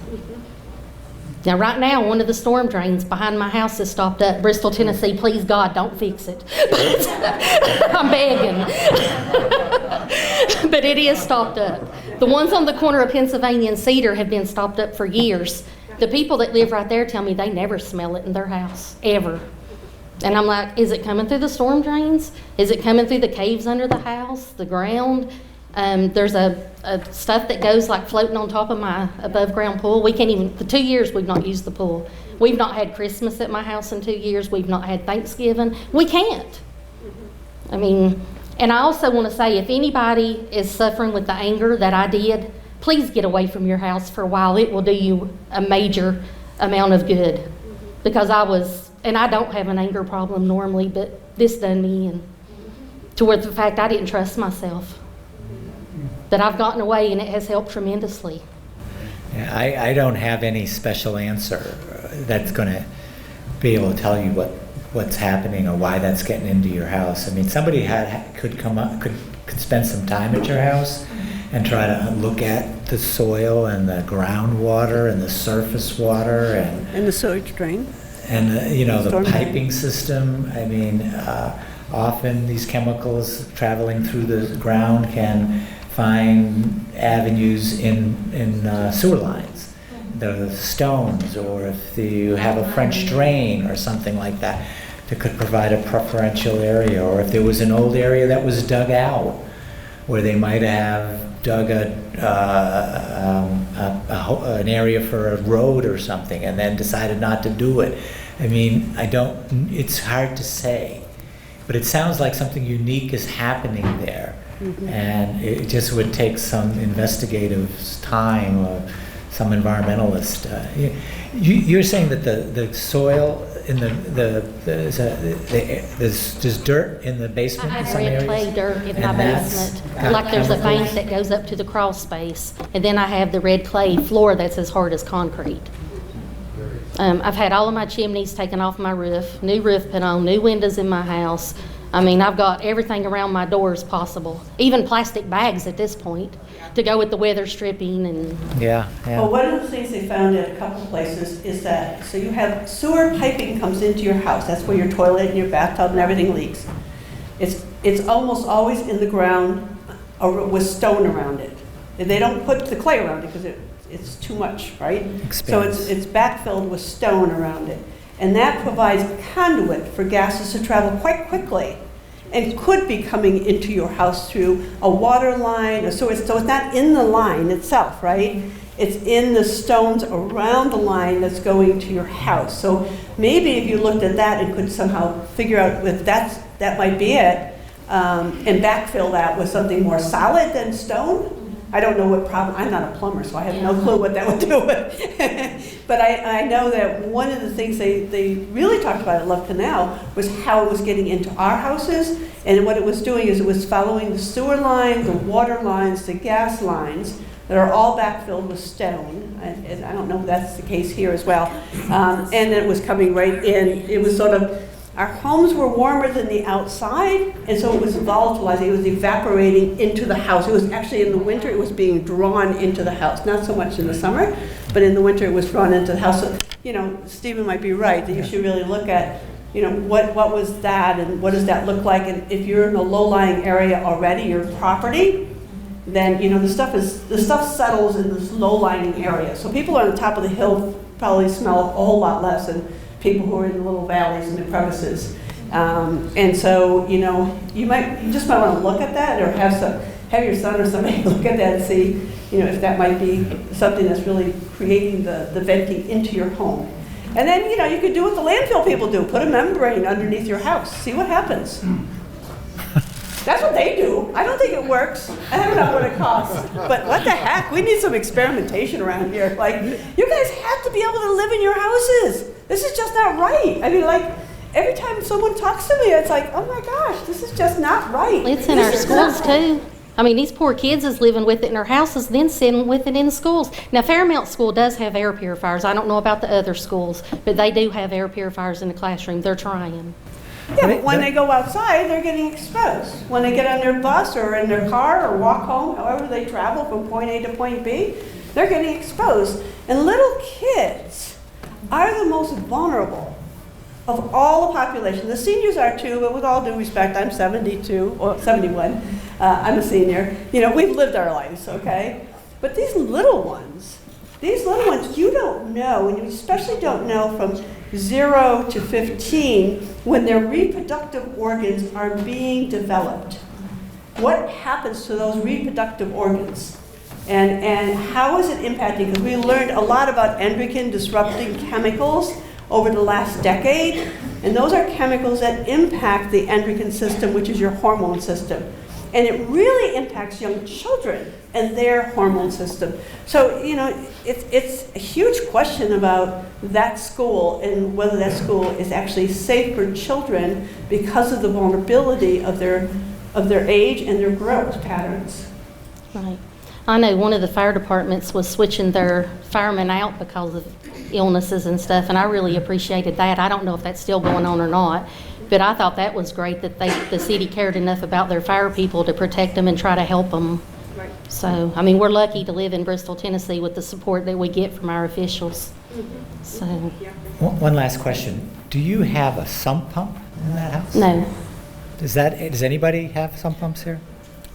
[SPEAKER 14] Now, right now, one of the storm drains behind my house is stopped up. Bristol, Tennessee, please God, don't fix it. I'm begging. But it is stopped up. The ones on the corner of Pennsylvania and Cedar have been stopped up for years. The people that live right there tell me they never smell it in their house, ever. And I'm like, is it coming through the storm drains? Is it coming through the caves under the house, the ground? There's a stuff that goes like floating on top of my above ground pool. We can't even, for 2 years we've not used the pool. We've not had Christmas at my house in 2 years. We've not had Thanksgiving. We can't. I mean, and I also want to say, if anybody is suffering with the anger that I did, please get away from your house for a while. It will do you a major amount of good. Because and I don't have an anger problem normally, but this done me in. Toward the fact I didn't trust myself. That I've gotten away, and it has helped tremendously.
[SPEAKER 3] Yeah, I don't have any special answer that's going to be able to tell you what's happening or why that's getting into your house. I mean, somebody could come up, could spend some time at your house and try to look at the soil and the groundwater and the surface water
[SPEAKER 2] and the sewage drain
[SPEAKER 3] and the
[SPEAKER 2] storm
[SPEAKER 3] piping system. I mean, often these chemicals traveling through the ground can find avenues in sewer lines, the stones, or if you have a French drain or something like that could provide a preferential area, or if there was an old area that was dug out where they might have dug an area for a road or something and then decided not to do it. I mean, it's hard to say, but it sounds like something unique is happening there. Mm-hmm. And it just would take some investigative time, some environmentalist. You're saying that the soil in there's dirt in the basement
[SPEAKER 14] I
[SPEAKER 3] in
[SPEAKER 14] have
[SPEAKER 3] some
[SPEAKER 14] red
[SPEAKER 3] areas?
[SPEAKER 14] clay dirt in my
[SPEAKER 3] And that's
[SPEAKER 14] basement.
[SPEAKER 3] got
[SPEAKER 14] Like there's a
[SPEAKER 3] chemicals?
[SPEAKER 14] vein that goes up to the crawl space. And then I have the red clay floor that's as hard as concrete. I've had all of my chimneys taken off my roof, new roof put on, new windows in my house. I mean, I've got everything around my doors possible, even plastic bags at this point, to go with the weather stripping and...
[SPEAKER 3] Yeah, yeah.
[SPEAKER 2] Well, one of the things they found at a couple places is that, so you have sewer piping comes into your house. That's where your toilet and your bathtub and everything leaks. It's almost always in the ground with stone around it. They don't put the clay around it because it's too much, right? So it's backfilled with stone around it. And that provides a conduit for gases to travel quite quickly and could be coming into your house through a water line. So it's not in the line itself, right? It's in the stones around the line that's going to your house. So maybe if you looked at that and could somehow figure out if that might be it, and backfill that with something more solid than stone. I don't know what problem, I'm not a plumber, so I have no clue what that would do. But I know that one of the things they really talked about at Love Canal was how it was getting into our houses. And what it was doing is it was following the sewer line, the water lines, the gas lines that are all backfilled with stone. And I don't know if that's the case here as well. And it was coming right in. It was sort of, our homes were warmer than the outside, and so it was volatilizing. It was evaporating into the house. It was actually in the winter, it was being drawn into the house. Not so much in the summer, but in the winter it was drawn into the house. So, Stephen might be right, that you should really look at, what was that and what does that look like? And if you're in a low-lying area already, your property, then, the stuff settles in this low-lying area. So people on the top of the hill probably smell a whole lot less than people who are in the little valleys and the crevices. And so, you just might want to look at that, or have your son or somebody look at that and see, if that might be something that's really creating the venting into your home. And then, you could do what the landfill people do, put a membrane underneath your house, see what happens. That's what they do. I don't think it works. I don't know what it costs. But what the heck? We need some experimentation around here. Like, you guys have to be able to live in your houses. This is just not right. I mean, every time someone talks to me, it's like, oh my gosh, this is just not right.
[SPEAKER 14] It's in our schools too. I mean, these poor kids is living with it in their houses, then sitting with it in schools. Now, Fairmount School does have air purifiers. I don't know about the other schools, but they do have air purifiers in the classroom. They're trying.
[SPEAKER 2] Yeah, but when they go outside, they're getting exposed. When they get on their bus or in their car or walk home, however they travel from point A to point B, they're getting exposed. And little kids are the most vulnerable of all the population. The seniors are too, but with all due respect, I'm 72, or 71. I'm a senior. We've lived our lives, okay? But these little ones, you don't know, and you especially don't know from 0 to 15 when their reproductive organs are being developed. What happens to those reproductive organs? And how is it impacting? Because we learned a lot about endocrine disrupting chemicals over the last decade, and those are chemicals that impact the endocrine system, which is your hormone system. And it really impacts young children and their hormone system. So, it's a huge question about that school and whether that school is actually safe for children because of the vulnerability of their age and their growth patterns.
[SPEAKER 14] Right. I know one of the fire departments was switching their firemen out because of illnesses and stuff, and I really appreciated that. I don't know if that's still going on or not, but I thought that was great that the city cared enough about their fire people to protect them and try to help them.
[SPEAKER 2] Right.
[SPEAKER 14] So, I mean, we're lucky to live in Bristol, Tennessee with the support that we get from our officials. So.
[SPEAKER 3] One last question. Do you have a sump pump in that house?
[SPEAKER 14] No.
[SPEAKER 3] Does anybody have sump pumps here?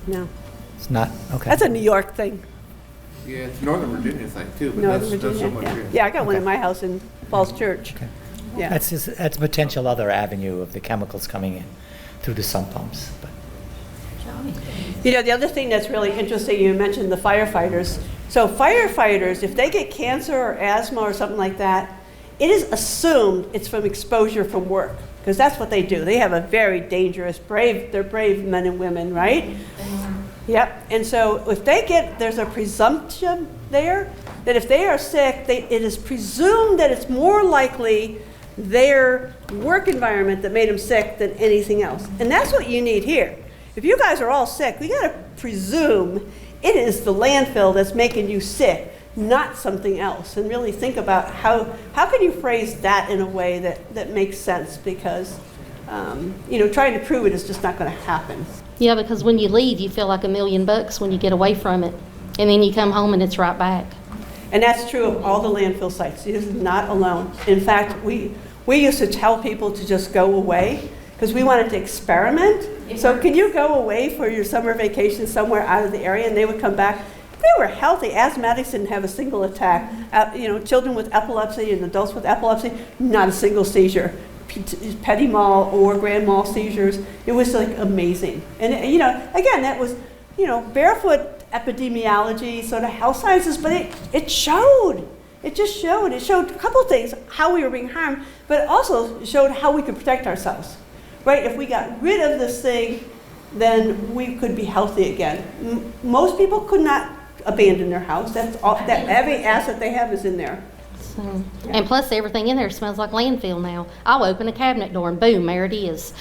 [SPEAKER 2] No.
[SPEAKER 3] It's not, okay.
[SPEAKER 2] That's a New York thing.
[SPEAKER 9] Yeah, it's Northern Virginia thing too, but
[SPEAKER 2] Northern
[SPEAKER 9] that's so
[SPEAKER 2] Virginia,
[SPEAKER 9] much here.
[SPEAKER 2] yeah, I got one in my house in Falls Church.
[SPEAKER 3] Okay.
[SPEAKER 2] Yeah.
[SPEAKER 3] That's a potential other avenue of the chemicals coming in through the sump pumps. But.
[SPEAKER 2] The other thing that's really interesting, you mentioned the firefighters. So firefighters, if they get cancer or asthma or something like that, it is assumed it's from exposure from work, because that's what they do. They have a very dangerous, they're brave men and women, right? Yep. And so if there's a presumption there that if they are sick, it is presumed that it's more likely their work environment that made them sick than anything else. And that's what you need here. If you guys are all sick, we got to presume it is the landfill that's making you sick, not something else. And really think about how can you phrase that in a way that makes sense, because trying to prove it is just not going to happen.
[SPEAKER 14] Yeah, because when you leave, you feel like $1 million when you get away from it. And then you come home and it's right back.
[SPEAKER 2] And that's true of all the landfill sites. It is not alone. In fact, we used to tell people to just go away because we wanted to experiment. So can you go away for your summer vacation somewhere out of the area? And they would come back. They were healthy. Asthmatics didn't have a single attack. Children with epilepsy and adults with epilepsy, not a single seizure. Petit mal or grand mal seizures. It was like amazing. And again, that was barefoot epidemiology, sort of health sciences, but it showed. It just showed. It showed a couple of things, how we were being harmed, but it also showed how we could protect ourselves, right? If we got rid of this thing, then we could be healthy again. Most people could not abandon their house. That's all. That every asset they have is in there.
[SPEAKER 14] So, and plus everything in there smells like landfill now. I'll open a cabinet door and boom, there it is.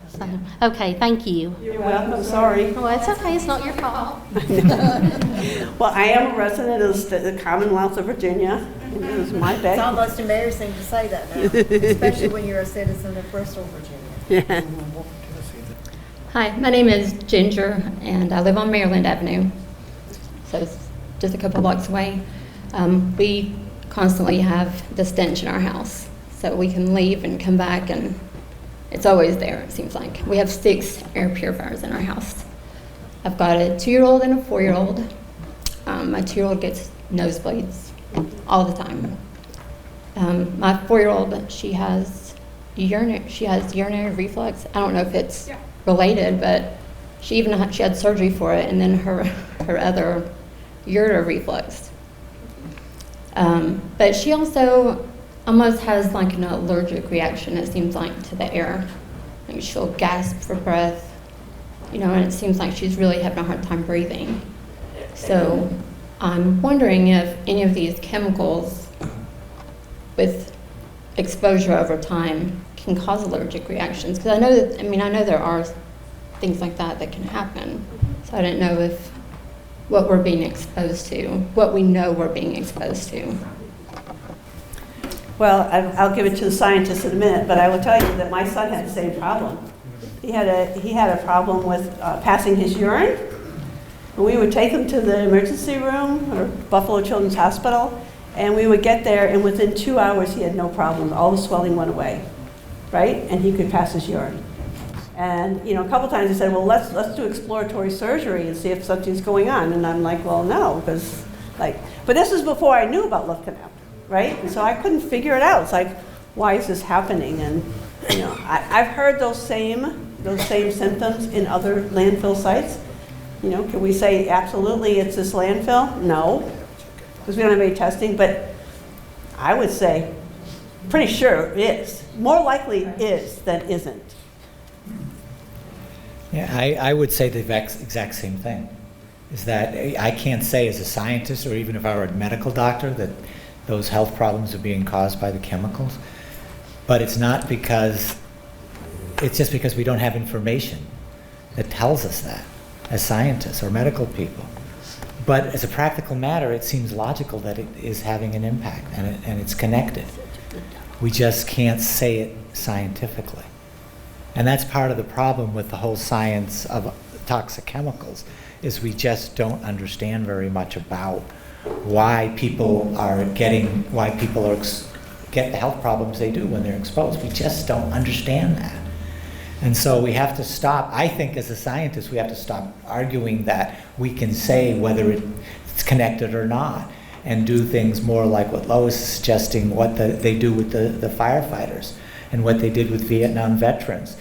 [SPEAKER 14] So, okay, thank you.
[SPEAKER 2] You're welcome. Sorry.
[SPEAKER 14] Well, it's okay. It's not your fault.
[SPEAKER 2] Well, I am a resident of the Commonwealth of Virginia. And it was my bed.
[SPEAKER 15] It's almost embarrassing to say that now, especially when you're a citizen of Bristol, Virginia.
[SPEAKER 2] Yeah.
[SPEAKER 16] Hi, my name is Ginger, and I live on Maryland Avenue, so it's just a couple blocks away. We constantly have the stench in our house, so we can leave and come back, and it's always there, it seems like. We have 6 air purifiers in our house. I've got a 2-year-old and a 4-year-old. My 2-year-old gets nosebleeds all the time. My 4-year-old, she has urinary reflux. I don't know if it's related, but she had surgery for it, and then her other urinary reflux. But she also almost has like an allergic reaction, it seems like, to the air. Like she'll gasp for breath, and it seems like she's really having a hard time breathing. So I'm wondering if any of these chemicals with exposure over time can cause allergic reactions. Because I know there are things like that can happen. So I don't know if what we're being exposed to, what we know we're being exposed to.
[SPEAKER 2] Well, I'll give it to the scientists in a minute, but I will tell you that my son had the same problem. He had a problem with passing his urine. We would take him to the emergency room or Buffalo Children's Hospital, and we would get there, and within 2 hours he had no problem. All the swelling went away, right? And he could pass his urine. And a couple times he said, well, let's do exploratory surgery and see if something's going on. And I'm like, well, no, because but this is before I knew about Love Canal, right? And so I couldn't figure it out. It's like, why is this happening? And I've heard those same symptoms in other landfill sites. Can we say absolutely it's this landfill? No, because we don't have any testing. But I would say, pretty sure it is. More likely is than isn't.
[SPEAKER 3] Yeah, I would say the exact same thing. Is that I can't say as a scientist, or even if I were a medical doctor, that those health problems are being caused by the chemicals. But it's not because, it's just because we don't have information that tells us that as scientists or medical people. But as a practical matter, it seems logical that it is having an impact and it's connected. We just can't say it scientifically. And that's part of the problem with the whole science of toxic chemicals, is we just don't understand very much about why people get the health problems they do when they're exposed. We just don't understand that. And so we have to stop, I think as a scientist, we have to stop arguing that we can say whether it's connected or not, and do things more like what Lois is suggesting, what they do with the firefighters, and what they did with Vietnam veterans,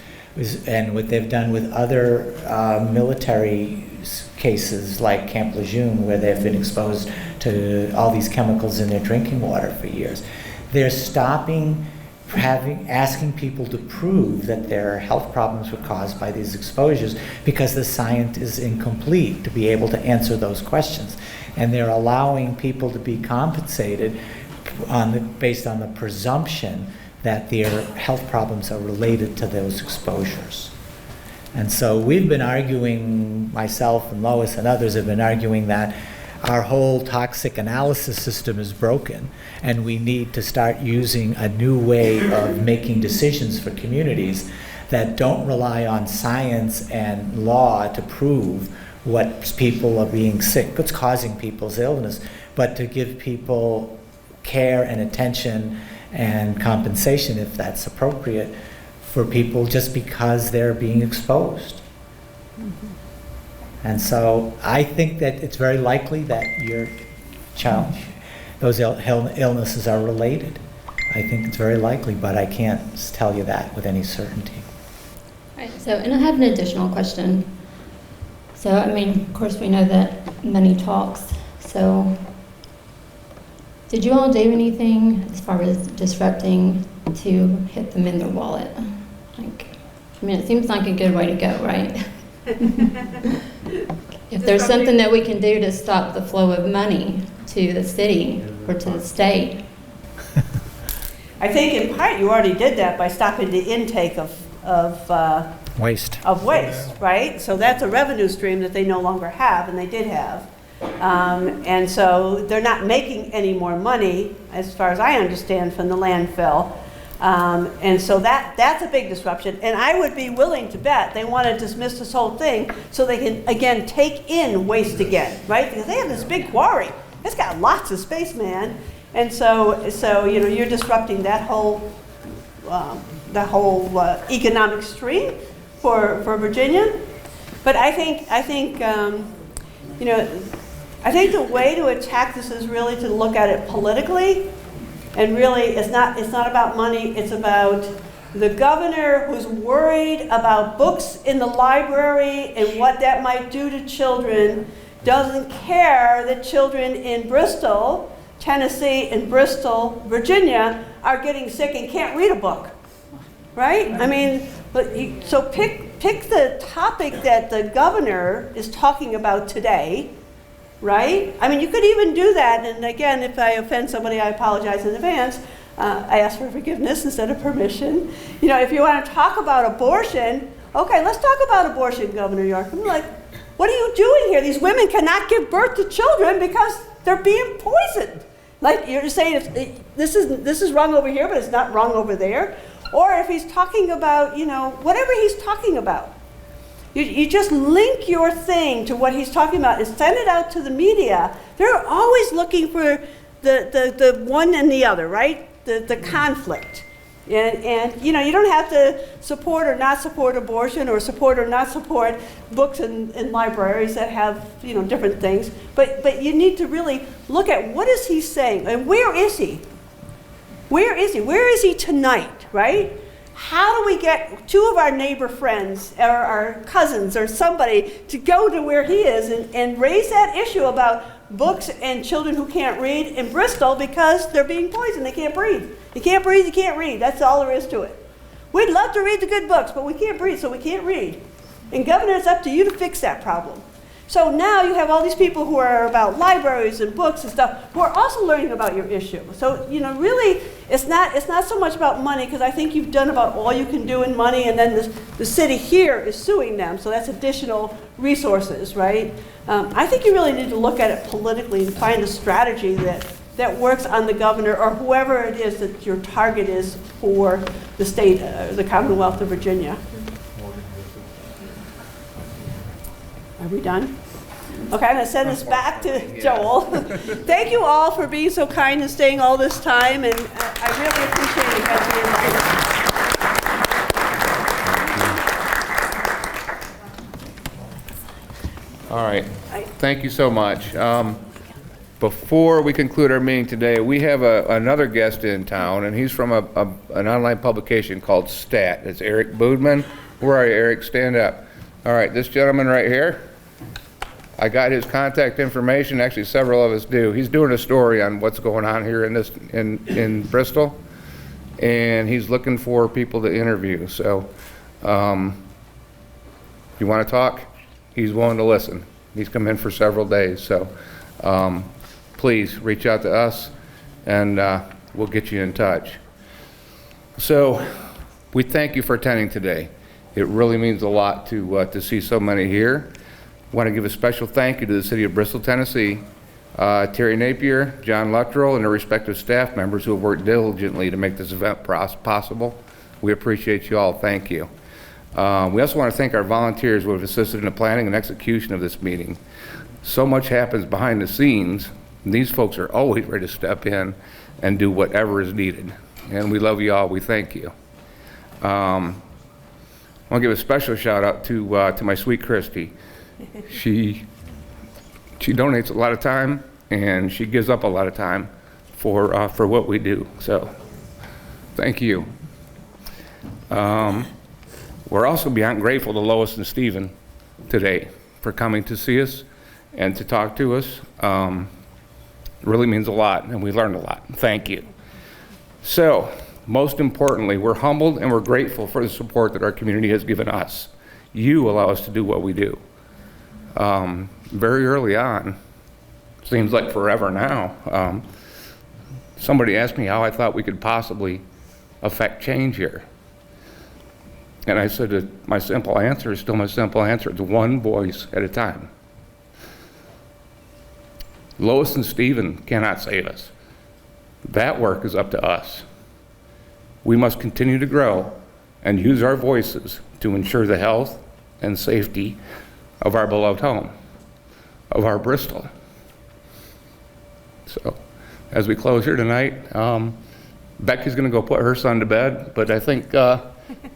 [SPEAKER 3] and what they've done with other military cases like Camp Lejeune, where they've been exposed to all these chemicals in their drinking water for years. They're stopping asking people to prove that their health problems were caused by these exposures, because the science is incomplete to be able to answer those questions. and they're allowing people to be compensated based on the presumption that their health problems are related to those exposures. And so we've been arguing, myself and Lois and others have been arguing that our whole toxic analysis system is broken, and we need to start using a new way of making decisions for communities that don't rely on science and law to prove what people are being sick, what's causing people's illness, but to give people care and attention and compensation, if that's appropriate, for people just because they're being exposed. And so I think that it's very likely that your child, those illnesses are related. I think it's very likely, but I can't tell you that with any certainty.
[SPEAKER 16] Right, so, and I have an additional question. So, I mean, of course, we know that money talks. So, did you all do anything as far as disrupting to hit them in their wallet? Like, I mean, it seems like a good way to go, right? If there's something that we can do to stop the flow of money to the city or to the state.
[SPEAKER 2] I think in part you already did that by stopping the intake of
[SPEAKER 3] waste,
[SPEAKER 2] right? So that's a revenue stream that they no longer have, and they did have. And so they're not making any more money, as far as I understand, from the landfill. And so that's a big disruption. And I would be willing to bet they want to dismiss this whole thing so they can, again, take in waste again, right? Because they have this big quarry. It's got lots of space, man. And so you know, you're disrupting that whole economic stream for Virginia. But I think you know, I think the way to attack this is really to look at it politically. And really, it's not about money, it's about the governor who's worried about books in the library and what that might do to children, doesn't care that children in Bristol, Tennessee, and Bristol, Virginia, are getting sick and can't read a book, right? I mean, so pick the topic that the governor is talking about today, right? I mean, you could even do that, and again, if I offend somebody, I apologize in advance. I ask for forgiveness instead of permission. You know, if you want to talk about abortion, okay, let's talk about abortion, Governor York. I'm like, what are you doing here? These women cannot give birth to children because they're being poisoned. Like, you're just saying this is wrong over here, but it's not wrong over there. Or if he's talking about, you know, whatever he's talking about. You just link your thing to what he's talking about and send it out to the media. They're always looking for the one and the other, right? The conflict. And you know, you don't have to support or not support abortion or support or not support books in libraries that have, you know, different things. But you need to really look at what is he saying and where is he? Where is he? Where is he tonight, right? How do we get two of our neighbor friends or our cousins or somebody to go to where he is and raise that issue about books and children who can't read in Bristol because they're being poisoned, they can't breathe. You can't breathe, you can't read. That's all there is to it. We'd love to read the good books, but we can't breathe, so we can't read. And Governor, it's up to you to fix that problem. So now you have all these people who are about libraries and books and stuff who are also learning about your issue. So, you know, really, it's not so much about money, because I think you've done about all you can do in money, and then the city here is suing them, so that's additional resources, right? I think you really need to look at it politically and find a strategy that works on the governor or whoever it is that your target is for the state, the Commonwealth of Virginia. Are we done? Okay, I'm going to send this back to Joel. Thank you all for being so kind and staying all this time, and I really appreciate you guys being invited.
[SPEAKER 1] All right. Thank you so much. Before we conclude our meeting today, we have another guest in town, and he's from an online publication called STAT. It's Eric Boodman. Where are you, Eric? Stand up. All right, this gentleman right here, I got his contact information. Actually, several of us do. He's doing a story on what's going on here in Bristol, and he's looking for people to interview. So, you want to talk? He's willing to listen. He's come in for several days. So, please reach out to us and we'll get you in touch. So we thank you for attending today. It really means a lot to see so many here. I want to give a special thank you to the City of Bristol, Tennessee, Terry Napier, John Luttrell, and their respective staff members who have worked diligently to make this event possible. We appreciate you all. Thank you. We also want to thank our volunteers who have assisted in the planning and execution of this meeting. So much happens behind the scenes. And these folks are always ready to step in and do whatever is needed. And we love you all. We thank you. I want to give a special shout out to my sweet Christy. She donates a lot of time and she gives up a lot of time for what we do. So thank you. We're also beyond grateful to Lois and Stephen today for coming to see us and to talk to us. It really means a lot and we learned a lot. Thank you. So most importantly, we're humbled and we're grateful for the support that our community has given us. You allow us to do what we do. Very early on, seems like forever now, somebody asked me how I thought we could possibly affect change here. And I said that my simple answer is still my simple answer. It's one voice at a time. Lois and Stephen cannot save us. That work is up to us. We must continue to grow and use our voices to ensure the health and safety of our beloved home, of our Bristol. So, as we close here tonight, Becky's gonna go put her son to bed, but I think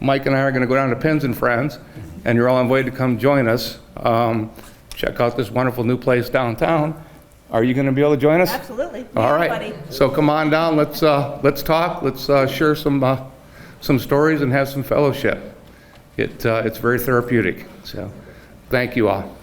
[SPEAKER 1] Mike and I are gonna go down to Pins and Friends, and you're all invited to come join us. Check out this wonderful new place downtown. Are you gonna be able to join us?
[SPEAKER 2] Absolutely.
[SPEAKER 1] All right. So come on down. Let's talk. Let's share some stories and have some fellowship. It's very therapeutic. So, thank you all.